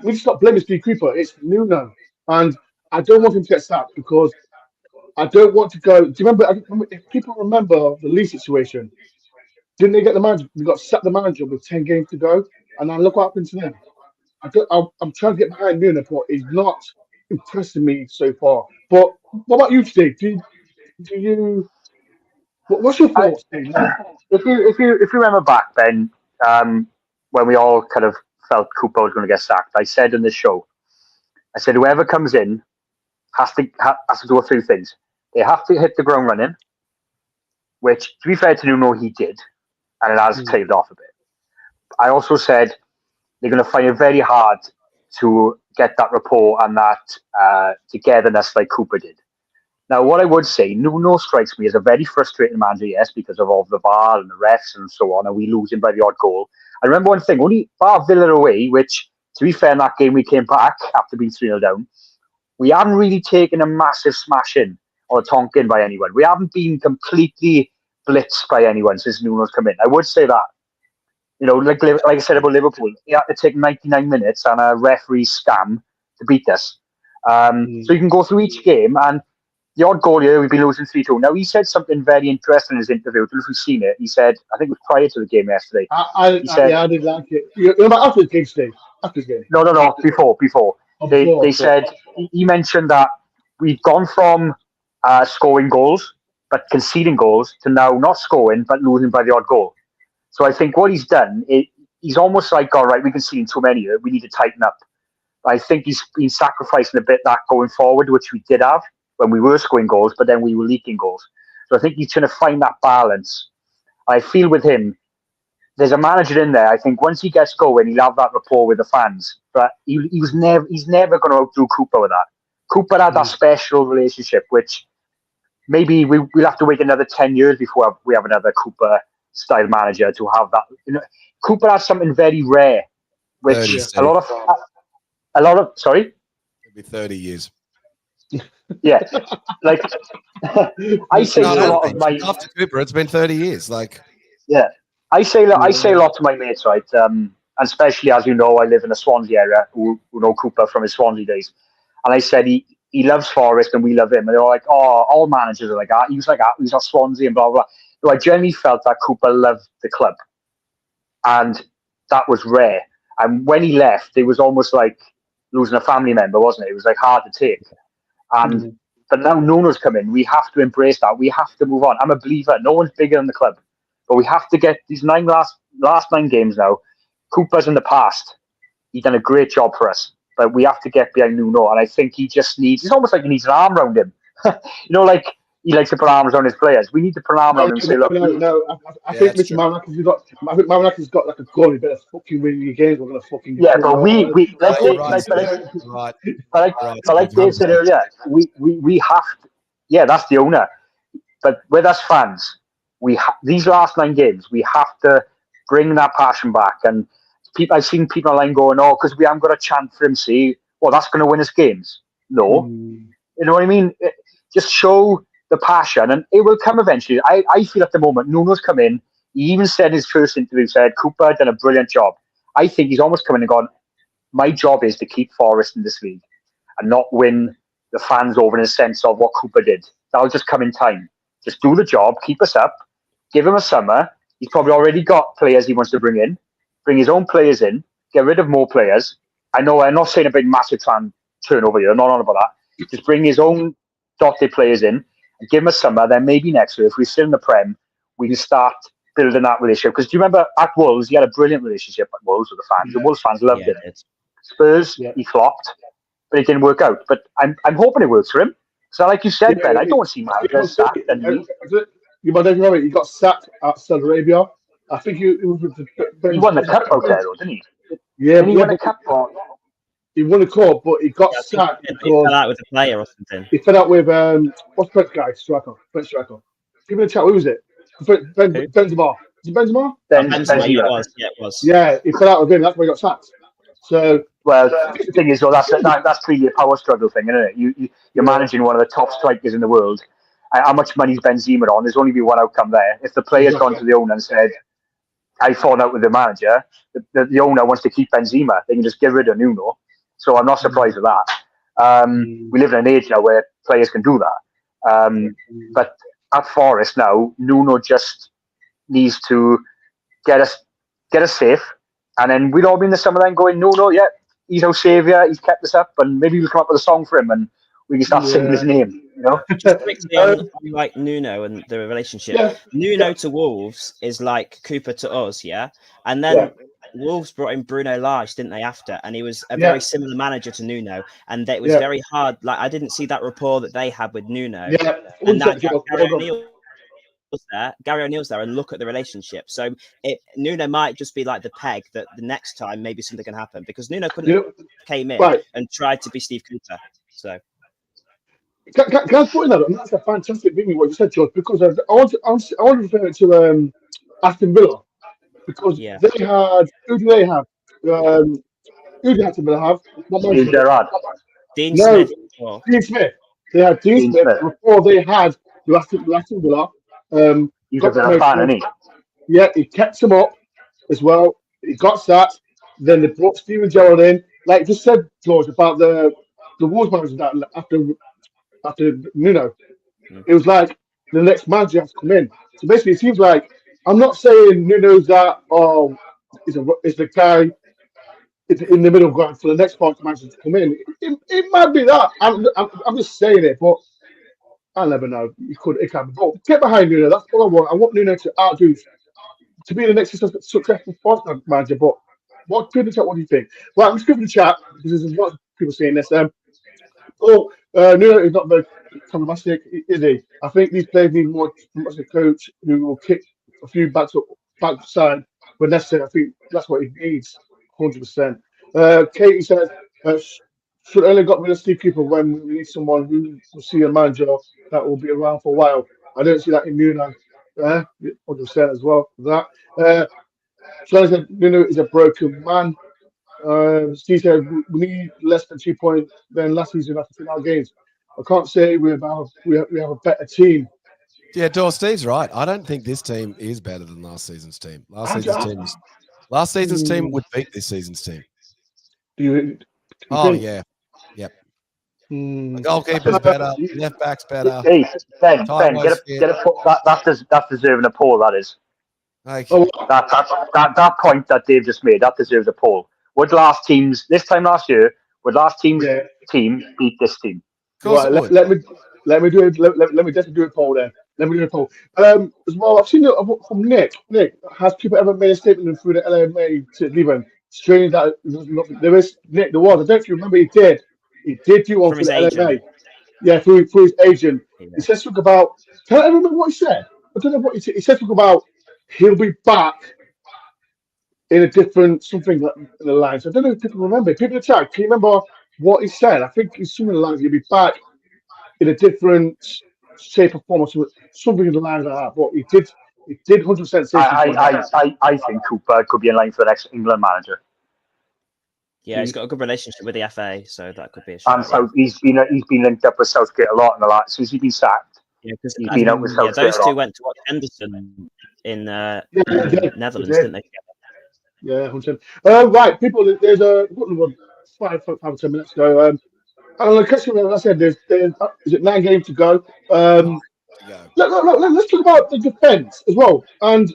[SPEAKER 1] we need to stop blaming Steve Cooper. It's Nuno, and I don't want him to get sacked because I don't want to go. Do you remember? If people remember the Lee situation, didn't they get the manager? We got sacked the manager with 10 games to go, and now look what happened to them. I'm trying to get behind Nuno, but he's not impressing me so far. But what about you, Steve? Do you? What's your thoughts?
[SPEAKER 3] If you remember back then, when we all kind of felt Cooper was going to get sacked, I said in the show, whoever comes in has to do a few things. They have to hit the ground running, which, to be fair to Nuno, he did, and it has tailed off a bit. I also said they're going to find it very hard to get that rapport and that togetherness like Cooper did. Now, what I would say, Nuno strikes me as a very frustrating manager, yes, because of all the VAR and the refs and so on, and we lose him by the odd goal. I remember one thing, only bar Villa away, which, to be fair, in that game we came back after being 3-0 down, we haven't really taken a massive smash in or a tonk in by anyone. We haven't been completely blitzed by anyone since Nuno's come in. I would say that. Like I said about Liverpool, he had to take 99 minutes and a referee scam to beat us. So you can go through each game, and the odd goal here, we've been losing 3-2. Now, he said something very interesting in his interview. I don't know if you've seen it. He said, I think it was prior to the game yesterday.
[SPEAKER 1] I did like it. You know, after the game, Steve? After the game?
[SPEAKER 3] No, before. They said, he mentioned that we've gone from scoring goals, but conceding goals, to now not scoring, but losing by the odd goal. So I think what he's done, he's almost like, all right, we conceding too many here. We need to tighten up. I think he's been sacrificing a bit that going forward, which we did have when we were scoring goals, but then we were leaking goals. So I think he's trying to find that balance. I feel with him, there's a manager in there. I think once he gets going, he'll have that rapport with the fans. But he's never going to outdo Cooper with that. Cooper had that special relationship, which maybe we'll have to wait another 10 years before we have another Cooper-style manager to have that. Cooper has something very rare, which a lot of sorry?
[SPEAKER 2] It'll be 30 years.
[SPEAKER 3] Yeah, like I say to a lot of my
[SPEAKER 2] after Cooper, it's been 30 years. Like,
[SPEAKER 3] yeah, I say a lot to my mates, right? And especially as you know, I live in the Swansea area. Who know Cooper from his Swansea days, and I said he loves Forest and we love him, and they're all like, oh, all managers are like that. He was like that. He's at Swansea and blah blah. So I genuinely felt that Cooper loved the club, and that was rare. And when he left, it was almost like losing a family member, wasn't it? It was like hard to take. And But now Nuno's come in. We have to embrace that. We have to move on. I'm a believer. No one's bigger than the club. But we have to get these last 9 games now. Cooper's in the past. He's done a great job for us. But we have to get behind Nuno. And I think he just needs, it's almost like he needs an arm around him. Like he likes to put arms around his players. We need to put an arm around him and say, look.
[SPEAKER 1] I think Mr. Marinakis got like a goal. He better fucking win your games. We're going to fucking.
[SPEAKER 3] Yeah, but like Dave said earlier, we have to, yeah, that's the owner. But with us fans, these last 9 games, we have to bring that passion back. And I've seen people online going, oh, because we haven't got a chance for him to say, well, that's going to win us games. No. You know what I mean? Just show the passion, and it will come eventually. I feel at the moment, Nuno's come in. He even said in his first interview, said, Cooper done a brilliant job. I think he's almost come in and gone, my job is to keep Forest in this league and not win the fans over in a sense of what Cooper did. That'll just come in time. Just do the job, keep us up, give him a summer. He's probably already got players he wants to bring his own players in, get rid of more players. I know I'm not saying a big massive turnover here, I'm not on about that. Just bring his own dotted players in and give him a summer. Then maybe next year, if we're still in the Prem, we can start building that relationship. Because do you remember at Wolves, he had a brilliant relationship at Wolves with the fans. The Wolves fans loved him. Spurs, he flopped, but it didn't work out. But I'm hoping it works for him. So like you said, Ben, I don't see managers sacked.
[SPEAKER 1] You might remember he got sacked at Saudi Arabia. I think he was with
[SPEAKER 3] he won the cup out there, though, didn't he?
[SPEAKER 1] Yeah,
[SPEAKER 3] he won a cup.
[SPEAKER 1] He won a cup, but he got sacked because
[SPEAKER 4] he fell out with a player or something.
[SPEAKER 1] He fell out with what's French guy? French striker. Give me a chat. Who was it? Benzema. Is it Benzema?
[SPEAKER 4] Benzema. It was.
[SPEAKER 1] Yeah, he fell out with him. That's why he got sacked. So,
[SPEAKER 3] well, the thing is, though, that's clearly a power struggle thing, isn't it? You're managing one of the top strikers in the world. How much money's Benzema on? There's only be one outcome there. If the player's gone to the owner and said, I fallen out with the manager, the owner wants to keep Benzema, they can just get rid of Nuno. So I'm not surprised with that. We live in an age now where players can do that. But at Forest now, Nuno just needs to get us safe. And then we'd all be in the summer then going, Nuno, yeah, he's our saviour, he's kept us up, and maybe we'll come up with a song for him and we can start singing his name, you know?
[SPEAKER 4] Like Nuno and the relationship. Nuno to Wolves is like Cooper to us, yeah? And then Wolves brought in Bruno Lage, didn't they, after? And he was a very similar manager to Nuno. And it was very hard. Like, I didn't see that rapport that they had with Nuno. And that Gary O'Neill's there, and look at the relationship. So Nuno might just be like the peg that the next time maybe something can happen, because Nuno came in and tried to be Steve Cooper. So
[SPEAKER 1] can I put in that? And that's a fantastic thing what you said, George, because I want to refer it to Aston Villa, because they had who do they have? Who did Aston Villa have?
[SPEAKER 4] Dean Smith.
[SPEAKER 1] Dean Smith. They had Dean Smith before they had Aston Villa.
[SPEAKER 3] He's a Villa fan, isn't he?
[SPEAKER 1] Yeah, he kept him up as well. He got sacked. Then they brought Steven Gerrard in. Like you said, George, about the Wolves manager that after Nuno. It was like the next manager has to come in. So basically, it seems like, I'm not saying Nuno's that, is the guy in the middle ground for the next part manager to come in. It might be that. I'm just saying it, but I'll never know. It can be. But get behind Nuno. That's all I want. I want Nuno to outdo, to be the next successful sports manager. But what do you think? Well, I'm just giving the chat, because there's a lot of people saying this. Nuno is not very charismatic, is he? I think these players need more from a coach who will kick a few backside when necessary. I think that's what he needs, 100%. Katie says, should only got rid of Steve Cooper when we need someone who will see a manager that will be around for a while. I don't see that in Nuno. 100% as well for that. Charlie said Nuno is a broken man. Steve said we need less than 2 points than last season after 29 games. I can't say we have a better team.
[SPEAKER 2] Yeah, Steve's right. I don't think this team is better than last season's team. Last season's team would beat this season's team.
[SPEAKER 1] Do you
[SPEAKER 2] yeah. Yep. The goalkeeper's better, left back's better.
[SPEAKER 3] Hey, Ben, get a poll. That's deserving a poll, that is.
[SPEAKER 2] Okay.
[SPEAKER 3] That point that Dave just made, that deserves a poll. Would last team beat this team?
[SPEAKER 2] Of course,
[SPEAKER 1] let Let me do it. Let me definitely do a poll then. Let me do a poll. As well, I've seen it from Nick. Nick, has people ever made a statement through the LMA to leave him? Strange that there is Nick. There was. I don't know if you remember. He did. He did do one
[SPEAKER 4] From
[SPEAKER 1] for
[SPEAKER 4] his
[SPEAKER 1] the
[SPEAKER 4] agent.
[SPEAKER 1] LMA. Yeah, through his agent.
[SPEAKER 4] Yeah.
[SPEAKER 1] He said something about. Can I remember what he said? I don't know what he said. He said something about he'll be back in a different something in the lines. I don't know if people remember. People in the chat, can you remember what he said? I think it's something in the lines. He'll be back in a different shape or form or something in the lines like that. But he did 100% say something like that.
[SPEAKER 3] I think Cooper could be in line for the next England manager.
[SPEAKER 4] Yeah, he's got a good relationship with the FA, so that could be a
[SPEAKER 3] And
[SPEAKER 4] shout.
[SPEAKER 3] so he's been linked up with Southgate a lot in the last since he's been sacked.
[SPEAKER 4] Yeah, because
[SPEAKER 3] He's been out with Southgate
[SPEAKER 4] those
[SPEAKER 3] a
[SPEAKER 4] two
[SPEAKER 3] lot.
[SPEAKER 4] went to watch Henderson in
[SPEAKER 1] Yeah, they did.
[SPEAKER 4] Netherlands,
[SPEAKER 1] They did.
[SPEAKER 4] didn't they?
[SPEAKER 1] Yeah, 100%. Right, people, there's a what, 5 10 minutes ago. And the question, as I said, there's is it 9 games to go? Let's talk about the defence as well. And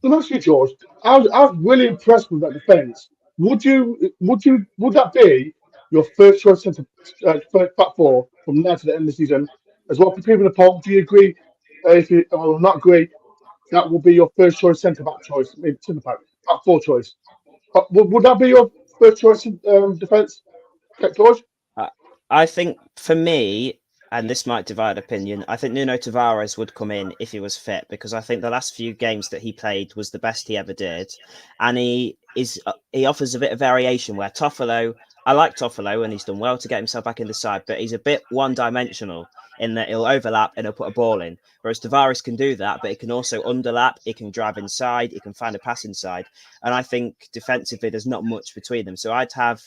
[SPEAKER 1] let me ask you, George. I was really impressed with that defence. Would that be your first choice centre, first back four from now to the end of the season? As well, for people in the poll, do you agree? If you not agree, that will be your first choice centre back choice, maybe centre back four choice. Would that be your first choice defence, George?
[SPEAKER 4] I think for me, and this might divide opinion, I think Nuno Tavares would come in if he was fit, because I think the last few games that he played was the best he ever did, and he offers a bit of variation where Toffolo, I like Toffolo and he's done well to get himself back in the side, but he's a bit one-dimensional in that he'll overlap and he'll put a ball in, whereas Tavares can do that, but he can also underlap, he can drive inside, he can find a pass inside, and I think defensively there's not much between them, so I'd have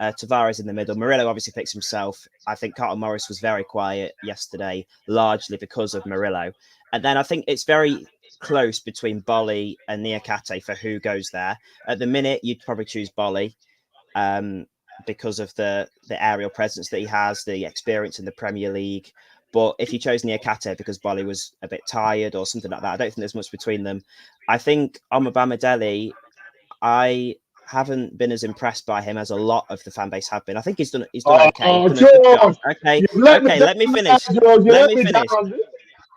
[SPEAKER 4] Tavares in the middle. Murillo obviously picks himself. I think Carlton Morris was very quiet yesterday, largely because of Murillo. And then I think it's very close between Bolly and Niakate for who goes there. At the minute, you'd probably choose Bolly because of the aerial presence that he has, the experience in the Premier League. But if you chose Niakate because Bolly was a bit tired or something like that, I don't think there's much between them. I think Omobamidele, I haven't been as impressed by him as a lot of the fan base have been. I think he's done okay. Okay, let me finish. Let me finish.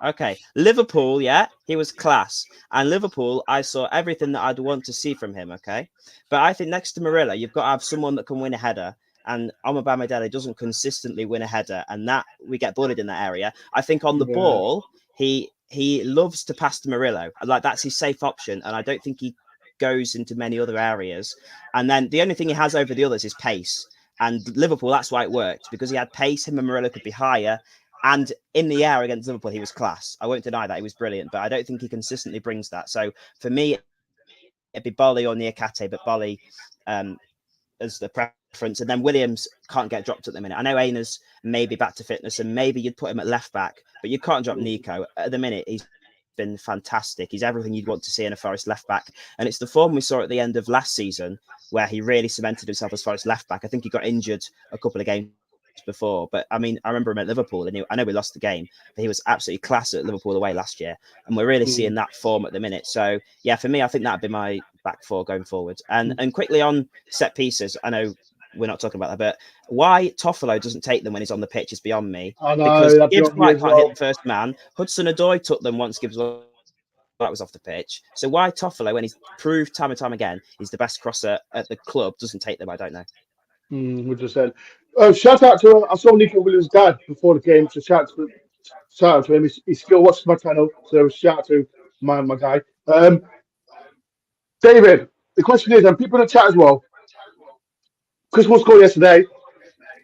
[SPEAKER 4] Okay, Liverpool, yeah, he was class. And Liverpool, I saw everything that I'd want to see from him, okay? But I think next to Murillo, you've got to have someone that can win a header. And Omobamidele doesn't consistently win a header. And that we get bullied in that area. I think on the ball, he loves to pass to Murillo. Like, that's his safe option. And I don't think he goes into many other areas, and then the only thing he has over the others is pace. And Liverpool, that's why it worked, because he had pace. Him and Murillo could be higher, and in the air against Liverpool, he was class. I won't deny that he was brilliant, but I don't think he consistently brings that. So for me, it'd be Bolly or Niakate, but Bolly as the preference, and then Williams can't get dropped at the minute. I know Aina's maybe back to fitness, and maybe you'd put him at left back, but you can't drop Nico at the minute. He's been fantastic. He's everything you'd want to see in a Forest left back, and it's the form we saw at the end of last season where he really cemented himself as Forest left back. I think he got injured a couple of games before, but I mean, I remember him at Liverpool, and I know we lost the game, but he was absolutely class at Liverpool away last year, and we're really seeing that form at the minute. So yeah, for me, I think that'd be my back four going forward. And quickly on set pieces, I know we're not talking about that, but why Toffolo doesn't take them when he's on the pitch is beyond me. Because Gibbs White can't hit the first man. Hudson-Odoi took them once Gibbs White was off the pitch. So why Toffolo, when he's proved time and time again he's the best crosser at the club, doesn't take them? I don't know.
[SPEAKER 1] 100%. Shout out to I saw Nico Williams' dad before the game, so shout out to him. He still watches my channel, so shout out to my guy. David, the question is, and people in the chat as well. Chris Wood scored yesterday.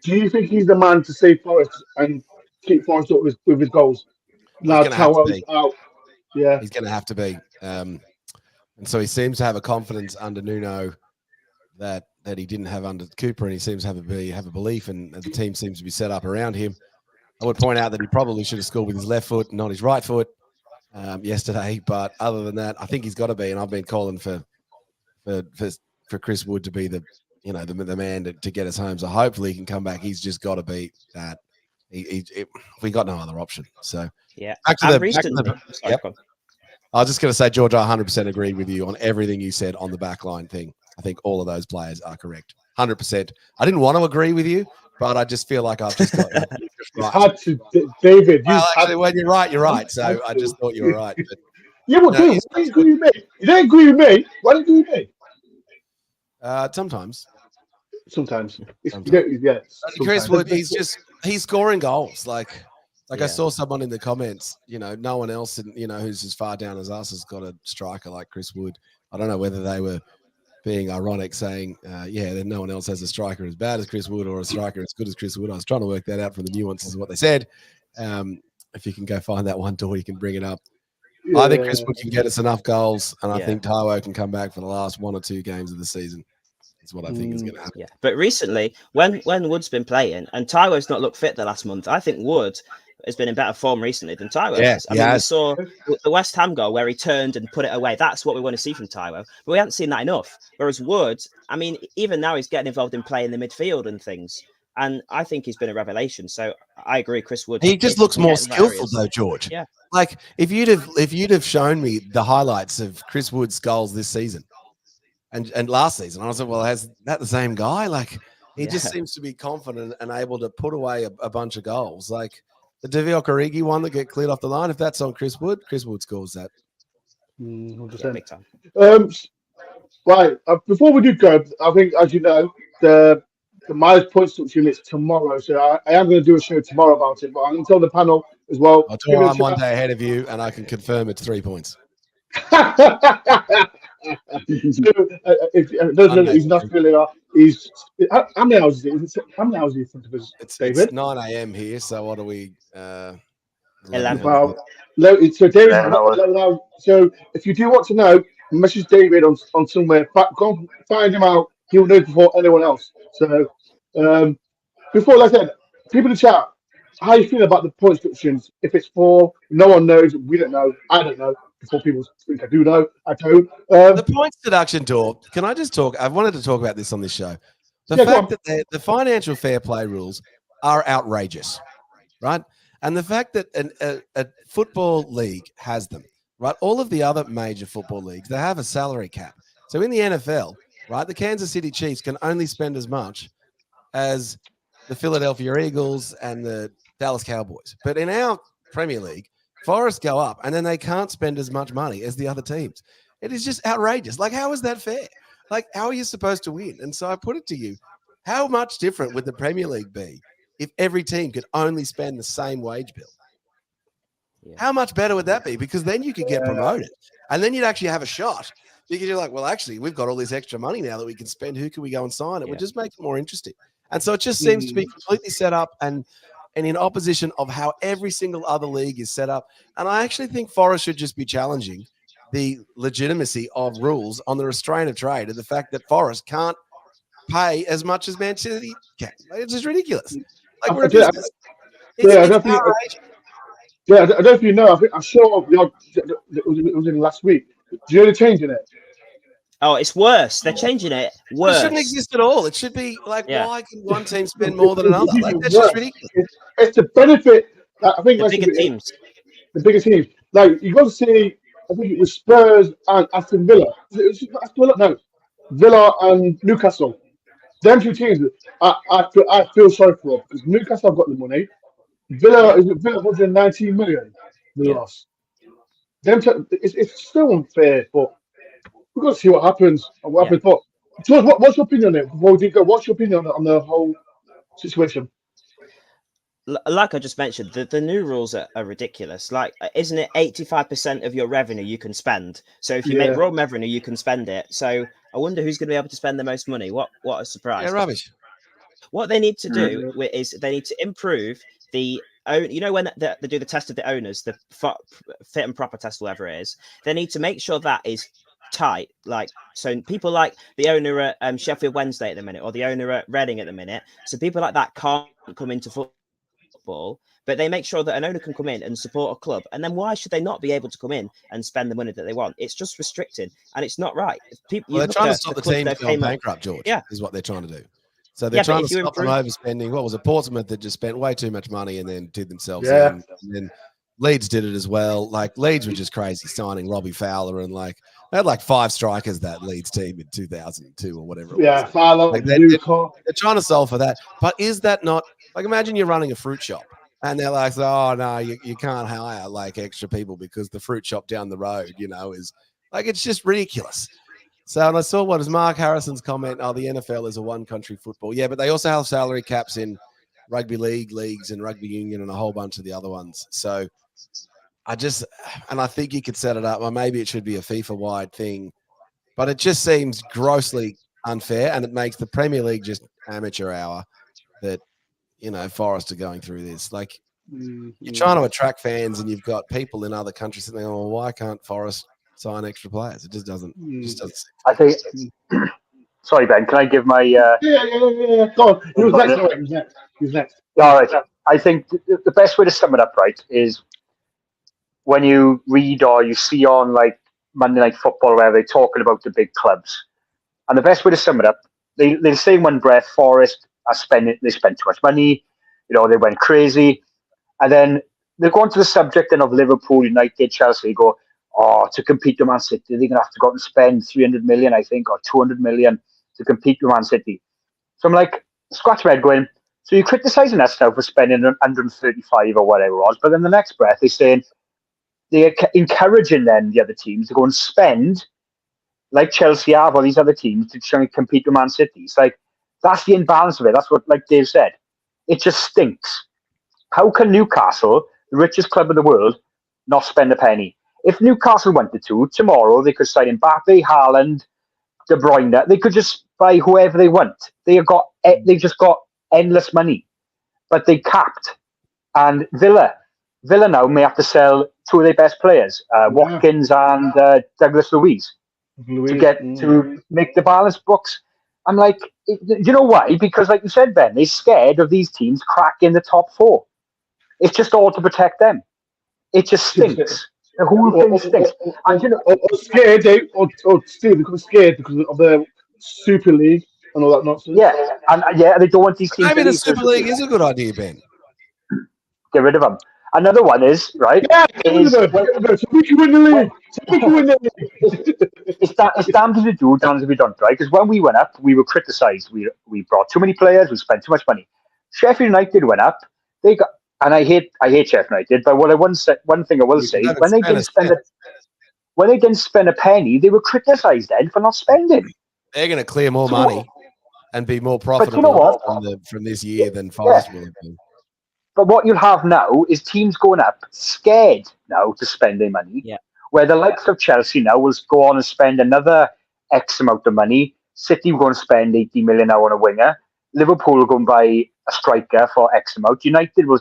[SPEAKER 1] Do you think he's the man to save Forest and keep Forest up with his goals? Now Towell's out. Yeah,
[SPEAKER 2] he's going to have to be. And so he seems to have a confidence under Nuno that he didn't have under Cooper, and he seems to have a belief, and the team seems to be set up around him. I would point out that he probably should have scored with his left foot, not his right foot, yesterday. But other than that, I think he's got to be. And I've been calling for Chris Wood to be the man to get us home. So hopefully he can come back. He's just got to be that. We got no other option. So
[SPEAKER 4] yeah.
[SPEAKER 2] I was just going to say, George, I 100% agree with you on everything you said on the backline thing. I think all of those players are correct. 100%. I didn't want to agree with you but I just feel like I've just got it just
[SPEAKER 1] You
[SPEAKER 2] right.
[SPEAKER 1] had to, David. You
[SPEAKER 2] Well,
[SPEAKER 1] had
[SPEAKER 2] actually, when you're right, you're right. So I just thought you were right. But,
[SPEAKER 1] yeah, well,
[SPEAKER 2] no,
[SPEAKER 1] David, why don't you agree with me? You don't agree with me. Why don't you agree with me?
[SPEAKER 2] sometimes.
[SPEAKER 1] Sometimes. You
[SPEAKER 2] Sometimes.
[SPEAKER 1] don't, yeah,
[SPEAKER 2] Chris
[SPEAKER 1] sometimes.
[SPEAKER 2] Wood, he's scoring goals. Like
[SPEAKER 4] Yeah.
[SPEAKER 2] I saw someone in the comments, no one else, who's as far down as us has got a striker like Chris Wood. I don't know whether they were being ironic, saying, then no one else has a striker as bad as Chris Wood or a striker as good as Chris Wood. I was trying to work that out from the nuances of what they said. If you can go find that one, Door, you can bring it up.
[SPEAKER 1] Yeah.
[SPEAKER 2] I think Chris Wood can get us enough goals, and I
[SPEAKER 4] Yeah.
[SPEAKER 2] think Taiwo can come back for the last 1 or 2 games of the season. That's what I think is going to happen.
[SPEAKER 4] Yeah, but recently, when Wood's been playing and Taiwo's not looked fit the last month, I think Wood has been in better form recently than Taiwo has. I mean, we saw the West Ham goal where he turned and put it away. That's what we want to see from Taiwo, but we haven't seen that enough. Whereas Wood, I mean, even now he's getting involved in playing the midfield and things, and I think he's been a revelation. So I agree, Chris Wood.
[SPEAKER 2] He just looks more skillful though, George.
[SPEAKER 4] Yeah.
[SPEAKER 2] Like if you'd have shown me the highlights of Chris Wood's goals this season and last season, I was like, well, has that the same guy? Like he just seems to be confident and able to put away a bunch of goals. Like the Divock Origi one that get cleared off the line. If that's on Chris Wood scores that.
[SPEAKER 1] 100%.
[SPEAKER 4] Big time.
[SPEAKER 1] Right. Before we do go, I think, as you know, the mileage points unit's tomorrow, so I am going to do a show tomorrow about it. But I'm going to tell the panel as well.
[SPEAKER 2] I'm 1 day ahead of you, and I can confirm it's 3 points.
[SPEAKER 1] So, if those he's not familiar, he's how many hours is it? How many hours are you in front of us, David?
[SPEAKER 2] It's 9 a.m. here, so what are we?
[SPEAKER 4] 11.
[SPEAKER 1] Well, so David, so if you do want to know, message David on somewhere. Go and find him out. He'll know before anyone else. So, before, like I said, people in the chat, how you feel about the point restrictions? If it's 4, no one knows. We don't know. I don't know. Before people think I do know, I don't.
[SPEAKER 2] The points deduction, Door. Can I just talk? I wanted to talk about this on this show. The fact that the financial fair play rules are outrageous, right? And the fact that a football league has them, right? All of the other major football leagues, they have a salary cap. So in the NFL, right, the Kansas City Chiefs can only spend as much as the Philadelphia Eagles and the Dallas Cowboys. But in our Premier League, Forest go up and then they can't spend as much money as the other teams. It is just outrageous. Like, how is that fair? Like, how are you supposed to win? And so I put it to you, how much different would the Premier League be if every team could only spend the same wage bill? Yeah. How much better would that be? Because then you could get promoted and then you'd actually have a shot because you're like, well, actually, we've got all this extra money now that we can spend. Who can we go and sign? It would just make it more interesting. And so it just seems to be completely set up and in opposition of how every single other league is set up. And I actually think Forest should just be challenging the legitimacy of rules on the restraint of trade and the fact that Forest can't pay as much as Man City can. It's just ridiculous. Like we're I don't
[SPEAKER 1] know if you know. I think I saw it was in last week. Do you know they're changing it?
[SPEAKER 4] Oh, it's worse. They're changing it worse.
[SPEAKER 2] It shouldn't exist at all. It should be like, why can one team spend more than another? Like, that's just ridiculous.
[SPEAKER 1] It's to benefit. I think
[SPEAKER 4] the bigger teams.
[SPEAKER 1] The biggest teams. Like you got to see. I think it was Spurs and Aston Villa. No, Villa and Newcastle. Them two teams. I feel sorry for them because Newcastle have got the money. Villa 119 million. They lost. It's still unfair, but we've got to see what happens. But George, what's your opinion on it? Before we go, what's your opinion on the whole situation?
[SPEAKER 4] Like I just mentioned, the new rules are ridiculous. Like, isn't it 85% of your revenue you can spend? So if you make raw revenue, you can spend it. So I wonder who's going to be able to spend the most money. What a surprise!
[SPEAKER 2] Yeah, rubbish.
[SPEAKER 4] What they need to do is they need to improve the. You know, when they do the test of the owners, the fit and proper test, whatever it is, they need to make sure that is tight. Like, so people like the owner at Sheffield Wednesday at the minute, or the owner at Reading at the minute. So people like that can't come into football, but they make sure that an owner can come in and support a club. And then why should they not be able to come in and spend the money that they want? It's just restricting, and it's not right.
[SPEAKER 2] They're trying to stop the team going bankrupt, George. Yeah, is what they're trying to do. So they're trying to stop them overspending. What was it? Portsmouth that just spent way too much money and then did themselves in. And then Leeds did it as well. Like Leeds were just crazy signing Robbie Fowler and like They had like 5 strikers, that Leeds team in 2002 or whatever it was.
[SPEAKER 1] Yeah, Fowler,
[SPEAKER 2] Like
[SPEAKER 1] they're
[SPEAKER 2] trying to solve for that. But is that not like, imagine you're running a fruit shop and they're like, oh no, you can't hire like extra people because the fruit shop down the road, is like, it's just ridiculous. So, and I saw what was Mark Harrison's comment. Oh, the NFL is a one country football. Yeah, but they also have salary caps in rugby league leagues and rugby union and a whole bunch of the other ones. So I think you could set it up. Well, maybe it should be a FIFA wide thing, but it just seems grossly unfair, and it makes the Premier League just amateur hour that, Forest are going through this. Like, you're trying to attract fans and you've got people in other countries saying, well, why can't Forest sign extra players? It just doesn't.
[SPEAKER 3] I think. Sorry, Ben. Can I give my?
[SPEAKER 1] Yeah. Go on. He was next.
[SPEAKER 3] All right. I think the best way to sum it up, right, is when you read or you see on like Monday Night Football where they're talking about the big clubs, and the best way to sum it up, they say in one breath, Forest they spent too much money, they went crazy, and then they go on to the subject then of Liverpool, United, Chelsea. They go, to compete with Man City, they're going to have to go out and spend 300 million, I think, or 200 million to compete with Man City. So I'm like, scratch my head going, so you're criticising us now for spending 135 or whatever it was, but then the next breath they're encouraging then the other teams to go and spend like Chelsea have or these other teams to try and compete with Man City. It's like, that's the imbalance of it. That's what, like Dave said, it just stinks. How can Newcastle, the richest club in the world, not spend a penny? If Newcastle wanted to, tomorrow they could sign Mbappe, Haaland, De Bruyne. They could just buy whoever they want. They've just got endless money, but they capped. And Villa now may have to sell 2 of their best players, Watkins and Douglas Luiz, to make the balance books. I'm like, you know why? Because like you said, Ben, they're scared of these teams cracking the top 4. It's just all to protect them. It just stinks. The whole thing stinks. And
[SPEAKER 1] or scared, or Steve, become scared because of the Super League and all that nonsense.
[SPEAKER 3] Yeah, and they don't want these teams.
[SPEAKER 2] Maybe the Super League is a good idea, Ben.
[SPEAKER 3] Get rid of them. Another one is right.
[SPEAKER 1] Yeah, so we can win the league.
[SPEAKER 3] It's damned if you do, damned if you don't, right? Because when we went up, we were criticised. We brought too many players. We spent too much money. Sheffield United went up. They got, and I hate Sheffield United. But one thing I will say, when they didn't spend a penny, they were criticised then for not spending.
[SPEAKER 2] They're going to clear more money and be more profitable from this year than Forest will have been.
[SPEAKER 3] But what you'll have now is teams going up scared now to spend their money, where the likes of Chelsea now will go on and spend another X amount of money. City will go and spend 80 million now on a winger. Liverpool will go and buy a striker for X amount. United will.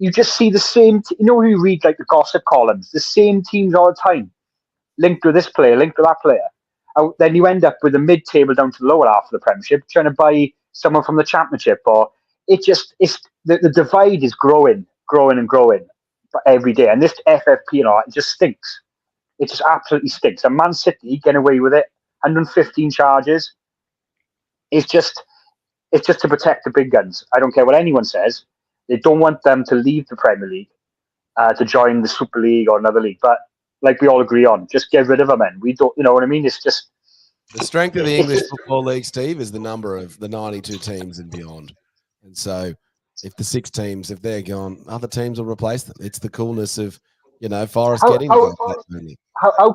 [SPEAKER 3] You just see the same. You read like the gossip columns, the same teams all the time, linked with this player, linked with that player. And then you end up with the mid-table down to the lower half of the Premiership, trying to buy someone from the Championship, or it's the divide is growing every day, and this FFP it just stinks. It just absolutely stinks. And Man City getting away with it, 115 charges. It's just to protect the big guns. I don't care what anyone says. They don't want them to leave the Premier League to join the Super League or another league. But like we all agree on, just get rid of them. And we don't, you know what I mean? It's just
[SPEAKER 2] the strength of the English Football League, Steve, is the number of the 92 teams and beyond. And so, if the 6 teams, if they're gone, other teams will replace them. It's the coolness of, Forest getting
[SPEAKER 3] how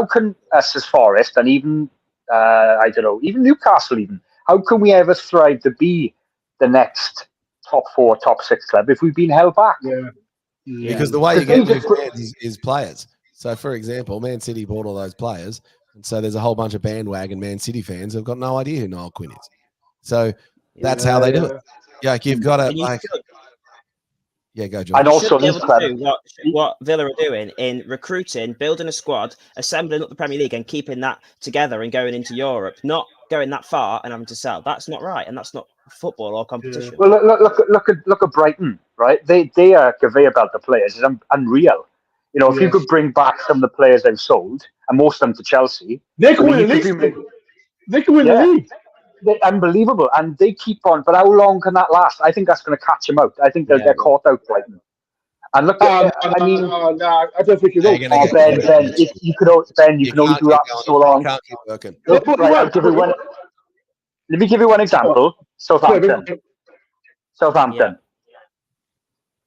[SPEAKER 3] can us as Forest and even I don't know, even Newcastle how can we ever thrive to be the next top 4, top 6 club if we've been held back?
[SPEAKER 1] Yeah.
[SPEAKER 2] Because the way you get new fans is players. So, for example, Man City bought all those players, and so there's a whole bunch of bandwagon Man City fans who've got no idea who Niall Quinn is. So that's how they do it. Yeah, like you've got to go, John.
[SPEAKER 3] And also,
[SPEAKER 4] what Villa are doing in recruiting, building a squad, assembling up the Premier League, and keeping that together and going into Europe, not going that far and having to sell. That's not right, and that's not football or competition.
[SPEAKER 3] Well, look at Brighton, right? They are conveyor belt of players. It's unreal. If you could bring back some of the players they've sold, and most of them to Chelsea,
[SPEAKER 1] they can win the league. They can win the league.
[SPEAKER 3] They're unbelievable, and they keep on. But how long can that last? I think that's going to catch them out. I think they're caught out, Brighton. And look, I mean,
[SPEAKER 1] no, I don't think it will.
[SPEAKER 3] Ben, you can only do that for so long.
[SPEAKER 2] You can't keep working.
[SPEAKER 3] Look, right, let me give you one example. Southampton.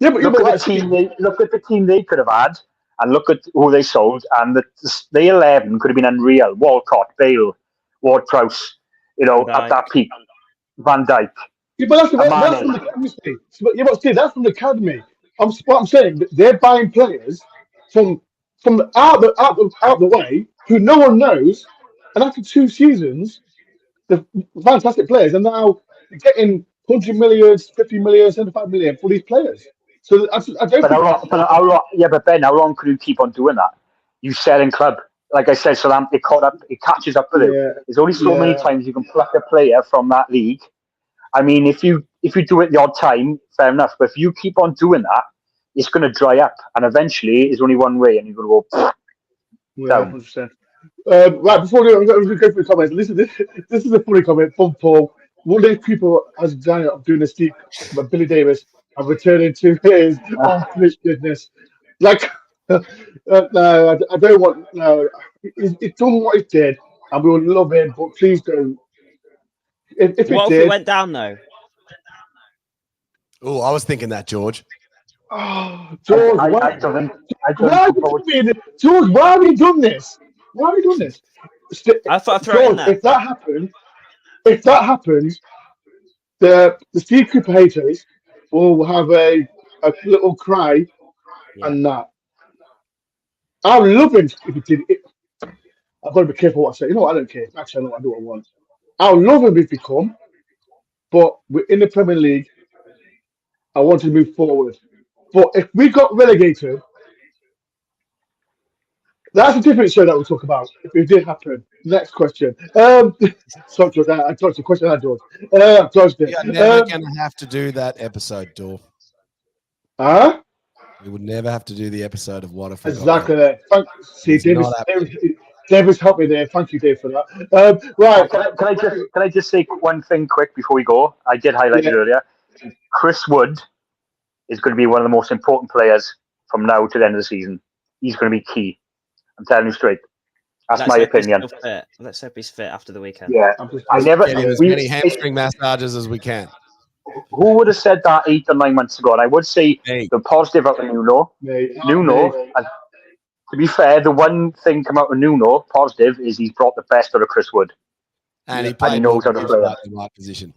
[SPEAKER 1] Yeah, but
[SPEAKER 3] Look at the team they could have had, and look at who they sold, and the 11 could have been unreal. Walcott, Bale, Ward-Prowse, at that peak. Van Dijk.
[SPEAKER 1] Yeah, but that's from the academy. Yeah, but Steve, that's from the academy. What I'm saying, they're buying players from out the way who no one knows, and after 2 seasons, the fantastic players, and now getting 100 million, 50 million, 75 million for these players. So I don't.
[SPEAKER 3] But Ben, how long could you keep on doing that? You selling club, like I said, Southampton it catches up with you. There's only so many times you can pluck a player from that league. I mean, if you do it the odd time, fair enough. But if you keep on doing that, it's going to dry up, and eventually, it's only one way, and you're going to go down.
[SPEAKER 1] 100%. Right, before we go through the comments, listen, this is a funny comment from Paul. One of the people has done it doing a steep, but Billy Davis, and returning to his unfinished business. Like, no, I don't want. No, he's done what he did, and we would love him, but please don't. If
[SPEAKER 4] it went down though?
[SPEAKER 2] Oh, I was thinking that, George.
[SPEAKER 1] Oh, George, why have you done this? Why have you done this?
[SPEAKER 4] I thought I'd throw it in there.
[SPEAKER 1] If that happens, the Steve Cooper haters will have a little cry and that. I would love him if he did it. I've got to be careful what I say. You know what? I don't care. Actually, I do what I want. I would love him if he come, but we're in the Premier League. I want to move forward. But if we got relegated, that's a different show that we'll talk about. If it did happen. Next question. Sorry, George. I touched the question, George.
[SPEAKER 2] You're never going to have to do that episode, Dor.
[SPEAKER 1] Huh?
[SPEAKER 2] You would never have to do the episode of What If I
[SPEAKER 1] Exactly. See, Davis helped me there. Thank you, Dave, for that. Right.
[SPEAKER 3] Can I just say one thing quick before we go? I did highlight it earlier. Chris Wood is going to be one of the most important players from now to the end of the season. He's going to be key. I'm telling you straight. That's my opinion.
[SPEAKER 4] Let's hope he's fit after the weekend.
[SPEAKER 3] Yeah.
[SPEAKER 2] Get as many hamstring massages as we can.
[SPEAKER 3] Who would have said that 8 or 9 months ago? And I would say the positive out of Nuno. And to be fair, the one thing come out of Nuno, positive, is he's brought the best out of Chris Wood.
[SPEAKER 2] And he played
[SPEAKER 3] knows how to play
[SPEAKER 2] in the right position.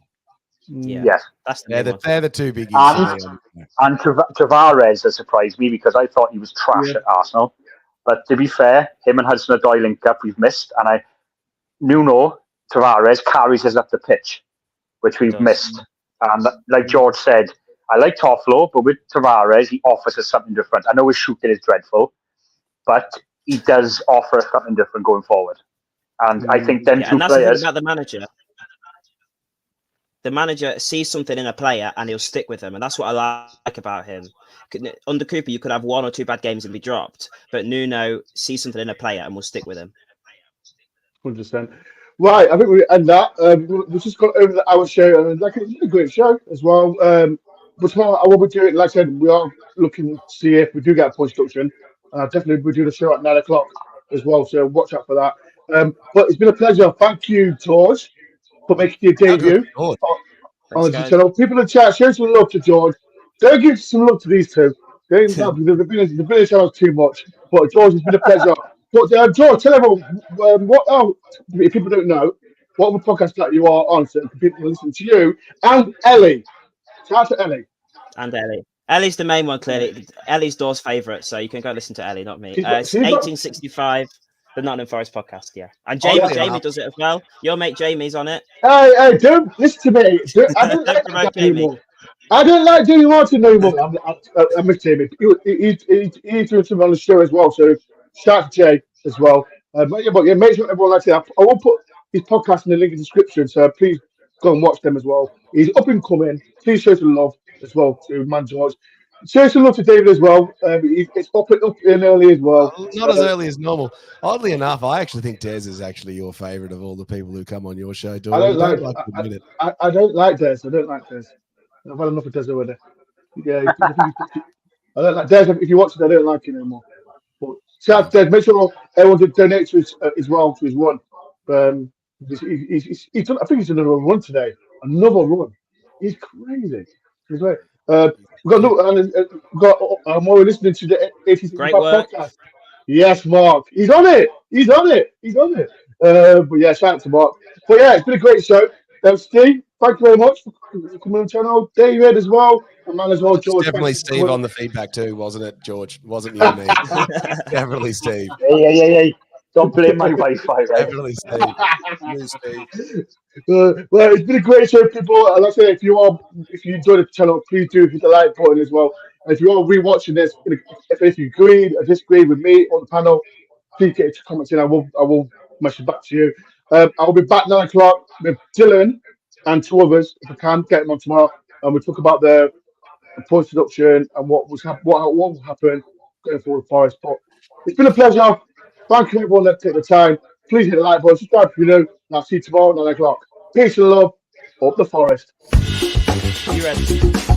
[SPEAKER 4] Yeah.
[SPEAKER 3] Yes.
[SPEAKER 2] They're the two biggies.
[SPEAKER 3] And Tavares has surprised me because I thought he was trash at Arsenal. But to be fair, him and Hudson-Odoi link up, we've missed. And Nuno Tavares carries us up the pitch, which we've missed. And like George said, I like Toffolo, but with Tavares, he offers us something different. I know his shooting is dreadful, but he does offer us something different going forward. And I think them two
[SPEAKER 4] that's
[SPEAKER 3] players.
[SPEAKER 4] The thing about the manager. The manager sees something in a player and he'll stick with them. And that's what I like about him. Under Cooper, you could have 1 or 2 bad games and be dropped. But Nuno sees something in a player and will stick with him.
[SPEAKER 1] 100%. Right, I think we end that. We've just got over the hour show, and it's a great show as well. But tomorrow I will be doing, like I said, we are looking to see if we do get a point deduction. Definitely we'll do the show at 9 o'clock as well, so watch out for that. But it's been a pleasure. Thank you, George, for making your debut on the channel. People in the chat, show some love to George. Don't give some love to these two. The British channel is too much. But George, it's been a pleasure. But George, tell everyone if people don't know, what other podcast that you are on, so people can listen to you and Ellie. Shout out to Ellie.
[SPEAKER 4] And Ellie. Ellie's the main one, clearly. Ellie's Door's favourite, so you can go listen to Ellie, not me. It's 1865, the Nottingham Forest podcast, yeah. And Jamie does it as well. Your mate Jamie's on it.
[SPEAKER 1] Hey, don't listen to me. I don't like that anymore. I don't like Jamie Martin anymore. I miss Jamie. He's doing something on the show as well, so shout out to Jay as well. But make sure everyone likes it. I will put his podcast in the link in the description, so please go and watch them as well. He's up and coming. Please show some love as well to Man George. Show some love to David as well. It's up and early as well.
[SPEAKER 2] Not as early as normal. Oddly enough, I actually think Des is actually your favourite of all the people who come on your show.
[SPEAKER 1] I don't like Des. I don't like Des. I've had enough of Des already. Yeah, I don't like Des. If you watch it, I don't like him anymore. But shout out to Des. Make sure everyone donate to his as well to his run. He's done, I think he's done another run today. Another run. He's crazy. He's great. We've got more listening to the 86 podcast. Yes, Mark. He's on it. But yeah, shout out to Mark. But yeah, it's been a great show. Steve, thank you very much for coming on the channel. David as well. And man as well, George.
[SPEAKER 2] Definitely Steve on the feedback too, wasn't it, George? Wasn't you and me? Definitely Steve.
[SPEAKER 3] Hey. Don't blame my Wi-Fi, right?
[SPEAKER 2] Definitely Steve.
[SPEAKER 1] Well, it's been a great show, people. And like I say, if you enjoyed the channel, please do hit the like button as well. And if you are rewatching this, if you agreed or disagreed with me on the panel, please get your comments in. I will message back to you. I'll be back 9 o'clock with Dylan and 2 others if I can get them on tomorrow, and we'll talk about the post production and what will happen going forward, Forest. But it's been a pleasure. Thank you, everyone that take the time. Please hit the like button, subscribe if you know, and I'll see you tomorrow at 9 o'clock. Peace and love. Up the Forest.
[SPEAKER 4] You ready?